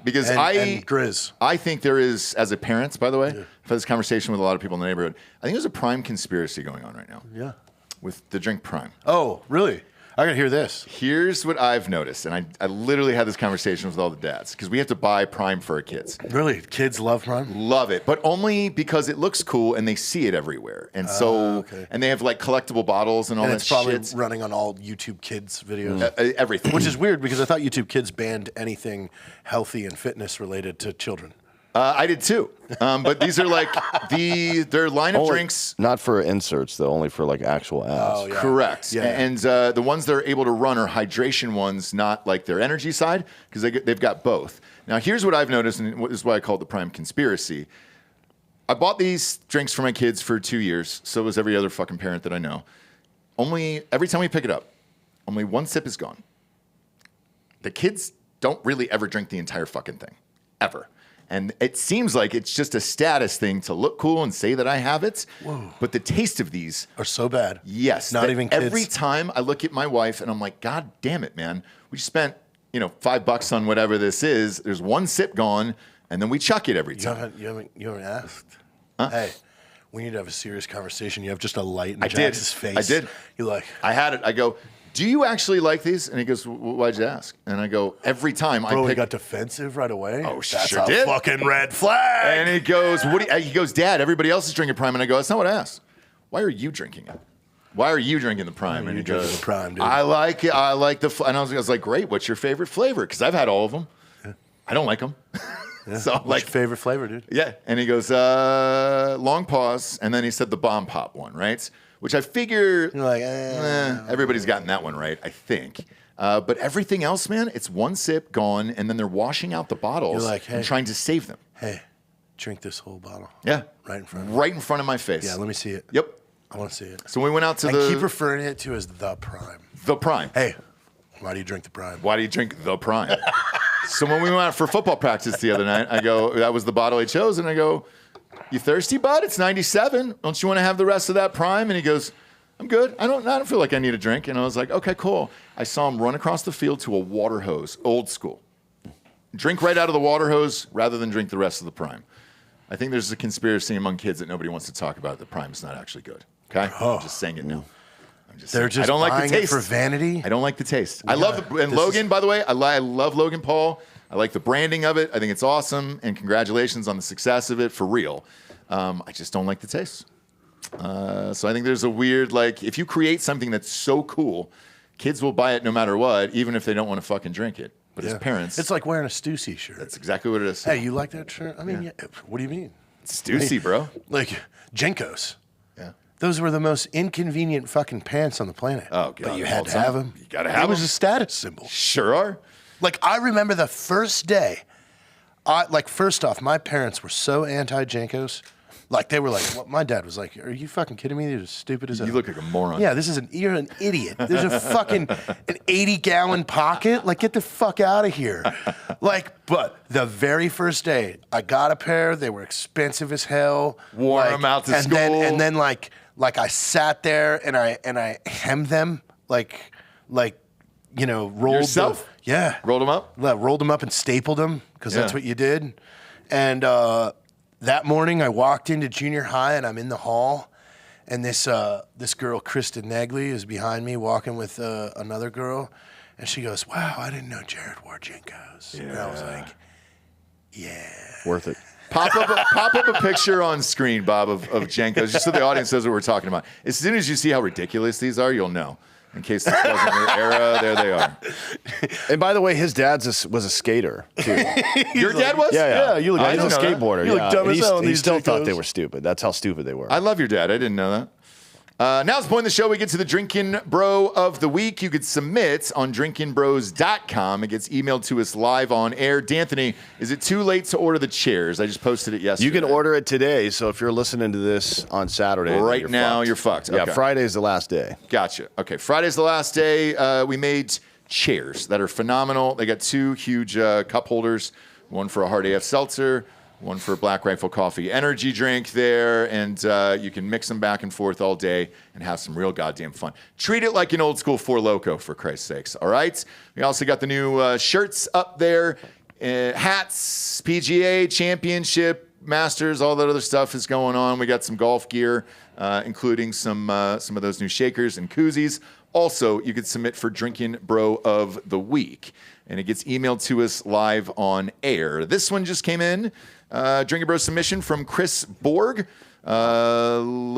Because and Grizz. I think there is, as a parent, by the way, I've had this conversation with a lot of people in the neighborhood. I think there's a Prime conspiracy going on right now. Yeah. With the drink Prime. Oh, really? I gotta hear this. Here's what I've noticed, and I literally had this conversation with all the dads because we have to buy Prime for our kids. Really, kids love Prime. Love it, but only because it looks cool and they see it everywhere, and and they have like collectible bottles and all And that it's probably shit. running on all YouTube Kids videos. Everything, Which is weird because I thought YouTube Kids banned anything healthy and fitness related to children. I did too, but these are like their line of drinks. Not for inserts though, only for like actual ads. Oh, yeah. Correct. Yeah. And the ones they're able to run are hydration ones, not like their energy side, because they've got both. Now, here's what I've noticed, and this is why I call it the Prime Conspiracy. I bought these drinks for my kids for 2 years. So was every other fucking parent that I know. Every time we pick it up, only one sip is gone. The kids don't really ever drink the entire fucking thing, ever. And it seems like it's just a status thing to look cool and say that I have it. Whoa. But the taste of these Are so bad. yes, Not that even kids. every time I look at my wife and I'm like, God damn it, man. We just spent, $5 on whatever this is. There's one sip gone, and then we chuck it every time. You haven't asked. Hey, we need to have a serious conversation. You have just a light in I did. Jax's face. I did. You're like, I had it. I go, do you actually like these? And he goes, why'd you ask? And I go, every time bro, I he pick got defensive right away. Oh, That's sure a did. fucking red flag. And he goes, he goes, Dad, everybody else is drinking Prime. And I go, that's not what I asked. Why are you drinking it? Why are you drinking the Prime? And he drinking goes, the Prime, dude? I like it. I like and I was like, great. What's your favorite flavor? Because I've had all of them. Yeah. I don't like them. Yeah. So What's like your favorite flavor, dude? Yeah. And he goes, long pause. And then he said the bomb pop one, right? Which I figure You're like, everybody's gotten that one right, I think. But everything else, man, it's one sip gone, and then they're washing out the bottles You're like, hey. and trying to save them. hey, drink this whole bottle. Yeah. Right in front of Right in front of my face. Yeah, let me see it. Yep. I want to see it. So we went out to I keep referring it to as the Prime. the Prime. Hey, why do you drink the Prime? Why do you drink the Prime? So when we went out for football practice the other night, I go, that was the bottle I chose, and I go, you thirsty, bud? It's 97. Don't you want to have the rest of that Prime? And he goes, I'm good. I don't feel like I need a drink. And I was like, okay, cool. I saw him run across the field to a water hose, old school. Drink right out of the water hose rather than drink the rest of the Prime. I think there's a conspiracy among kids that nobody wants to talk about. The Prime is not actually good. Okay? I'm just saying it now. They're just I don't like buying the it taste for vanity. I don't like the taste. I love Logan, by the way. I love Logan Paul. I like the branding of it. I think it's awesome. And congratulations on the success of it, for real. I just don't like the taste. So I think there's a weird, like, if you create something that's so cool, kids will buy it no matter what, even if they don't want to fucking drink it. But as parents, it's like wearing a Stussy shirt. that's exactly what it is. Hey, you like that shirt? I mean, yeah. What do you mean? It's Stussy, bro. Like Jenkos. Yeah. Those were the most inconvenient fucking pants on the planet. Oh, God. But you all had the to time. have them. You gotta have It was them. a status symbol. Sure are. Like, I remember the first day. First off, my parents were so anti-Jenkos. Like, they were like, what? My dad was like, are you fucking kidding me? They're stupid as hell. You look like a moron. Yeah, you're an idiot. There's a fucking an 80-gallon pocket. Like, get the fuck out of here. But the very first day, I got a pair. They were expensive as hell. Wore them out to school. Then like I sat there and I hemmed them rolled Yourself? Yeah. Rolled them up? Rolled them up and stapled them because that's Yeah. what you did. And that morning I walked into junior high and I'm in the hall. And this girl, Kristen Negley, is behind me walking with another girl. And she goes, wow, I didn't know Jared wore Jenkos. And I was like, yeah. Worth it. Pop up a picture on screen, Bob, of Jenkos, just so the audience knows what we're talking about. As soon as you see how ridiculous these are, you'll know. In case this wasn't your era, there they are. And by the way, his dad was a skater, too. Your dad was? Yeah. you look He's a dumb. skateboarder. You look dumb as hell in He these still thought Jenkos. they were stupid. That's how stupid they were. I love your dad. I didn't know that. Now it's the point in the show we get to the Drinkin Bro of the Week. You could submit on drinkinbros.com. It gets emailed to us live on air. D'Anthony, is it too late to order the chairs? I just posted it yesterday. You can order it today, so if you're listening to this on Saturday, then Right now, fucked. you're fucked. Yeah, Okay. Friday's the last day. Gotcha. Okay, Friday's the last day. We made chairs that are phenomenal. They got two huge cup holders, one for a hard AF seltzer, one for a Black Rifle Coffee energy drink there, and you can mix them back and forth all day and have some real goddamn fun. Treat it like an old school Four Loko, for Christ's sakes, all right? We also got the new shirts up there, hats, PGA, Championship, Masters, all that other stuff is going on. We got some golf gear, including some of those new shakers and koozies. Also, you could submit for Drinkin Bro of the Week, and it gets emailed to us live on air. This one just came in. Drinkin Bro submission from Chris Borg, Louisiana,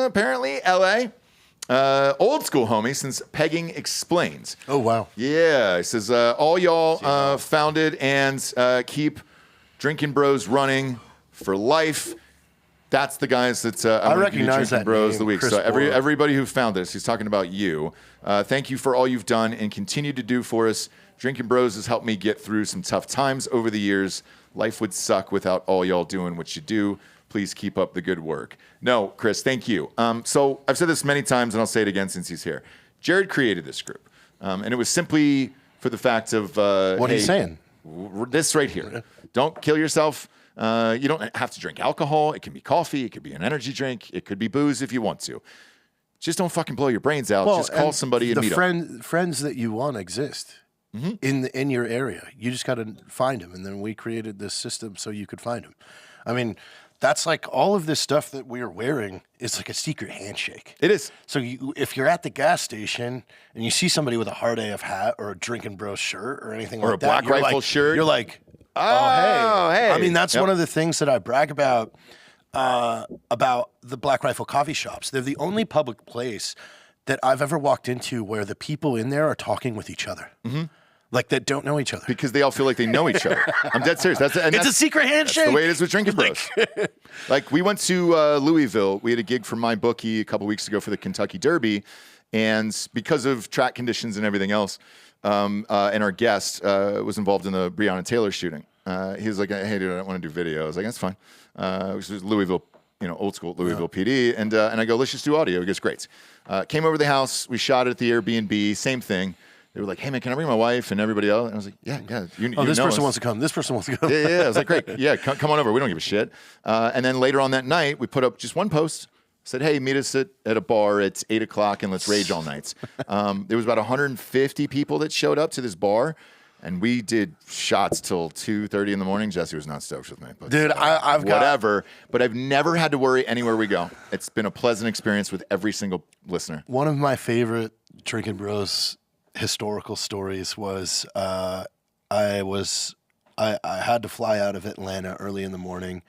apparently, LA. Old school homie since Pegging Explains. Oh, wow. Yeah, he says, all y'all founded and keep Drinkin Bros running for life. That's the guys that I recognize Drinkin that Bros name, of the week. Chris So Borg. everybody who found this, he's talking about you. Thank you for all you've done and continue to do for us. Drinkin Bros has helped me get through some tough times over the years. Life would suck without all y'all doing what you do. Please keep up the good work. No, Chris, thank you. So I've said this many times, and I'll say it again since he's here. Jared created this group, and it was simply for the fact of What are you saying? This right here. Don't kill yourself. You don't have to drink alcohol. It can be coffee. It could be an energy drink. It could be booze if you want to. Just don't fucking blow your brains out. Just call somebody and meet up. Friends that you want exist in your area. You just got to find them, and then we created this system so you could find them. I mean, that's like all of this stuff that we are wearing is like a secret handshake. It is. So if you're at the gas station and you see somebody with a Hard AF hat or a Drinkin Bro shirt or anything Or like a that, Black you're Rifle like, shirt. you're like, Oh, hey. I mean, that's Yep. one of the things that I brag about the Black Rifle coffee shops. They're the only public place that I've ever walked into where the people in there are talking with each other. Like, that don't know each other. Because they all feel like they know each other. I'm dead serious. That's a secret handshake. That's the way it is with Drinkin Bros. Like, we went to Louisville. We had a gig for my bookie a couple weeks ago for the Kentucky Derby. And because of track conditions and everything else, and our guest was involved in the Breonna Taylor shooting. He was like, hey, dude, I don't want to do video. I was like, that's fine. Which was Louisville, old school Louisville PD. And I go, let's just do audio. He goes, great. Came over to the house. We shot it at the Airbnb. Same thing. They were like, hey, man, can I bring my wife and everybody else? And I was like, yeah. This person wants to come. This person wants to come. Yeah. I was like, great. Yeah, come on over. We don't give a shit. And then later on that night, we put up just one post. Said, hey, meet us at a bar at 8 o'clock and let's rage all nights. There was about 150 people that showed up to this bar. And we did shots till 2:30 in the morning. Jesse was not stoked with me. But, Dude, I've got... Whatever. But I've never had to worry anywhere we go. It's been a pleasant experience with every single listener. One of my favorite Drinkin Bros historical stories was I had to fly out of Atlanta early in the morning,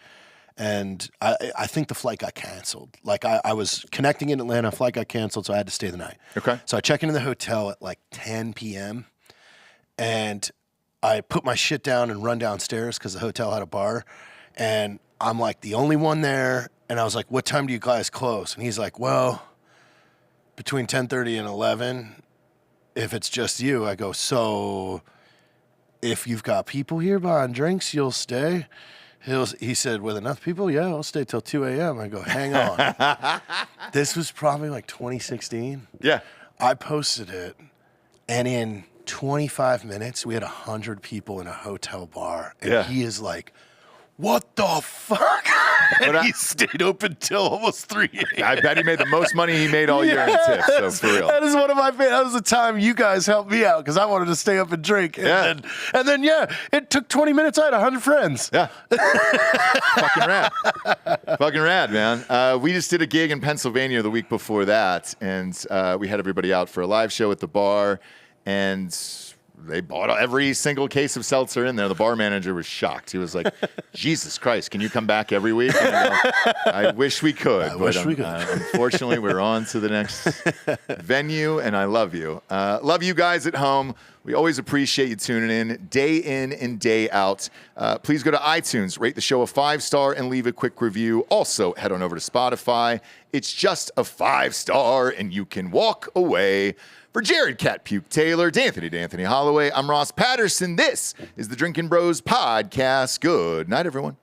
and I think the flight got canceled. Like, I was connecting in Atlanta, flight got canceled, so I had to stay the night. Okay. So I check into the hotel at like 10 p.m., and I put my shit down and run downstairs because the hotel had a bar, and I'm like the only one there, and I was like, what time do you guys close? And he's like, well, between 10:30 and 11, if it's just you. I go, so if you've got people here buying drinks, you'll stay? He said, with enough people, yeah, I'll stay till 2 a.m. I go, hang on. This was probably like 2016. Yeah. I posted it, and in 25 minutes, we had 100 people in a hotel bar. And he is like, what the fuck? And he stayed open till almost 3 a.m. I bet he made the most money he made all year in tips. So for real. That is one of my favorite. That was the time you guys helped me out because I wanted to stay up and drink. And then, it took 20 minutes. I had 100 friends. Yeah. Fucking rad. Fucking rad, man. We just did a gig in Pennsylvania the week before that, and we had everybody out for a live show at the bar, and they bought every single case of seltzer in there. The bar manager was shocked. He was like, Jesus Christ, can you come back every week? And I wish we could. Unfortunately, we're on to the next venue, and I love you. Love you guys at home. We always appreciate you tuning in and day out. Please go to iTunes, rate the show a 5-star, and leave a quick review. Also, head on over to Spotify. It's just a 5-star, and you can walk away. For Jared Cat Puke Taylor, D'Anthony Hollaway, I'm Ross Patterson. This is the Drinkin Bros podcast. Good night, everyone.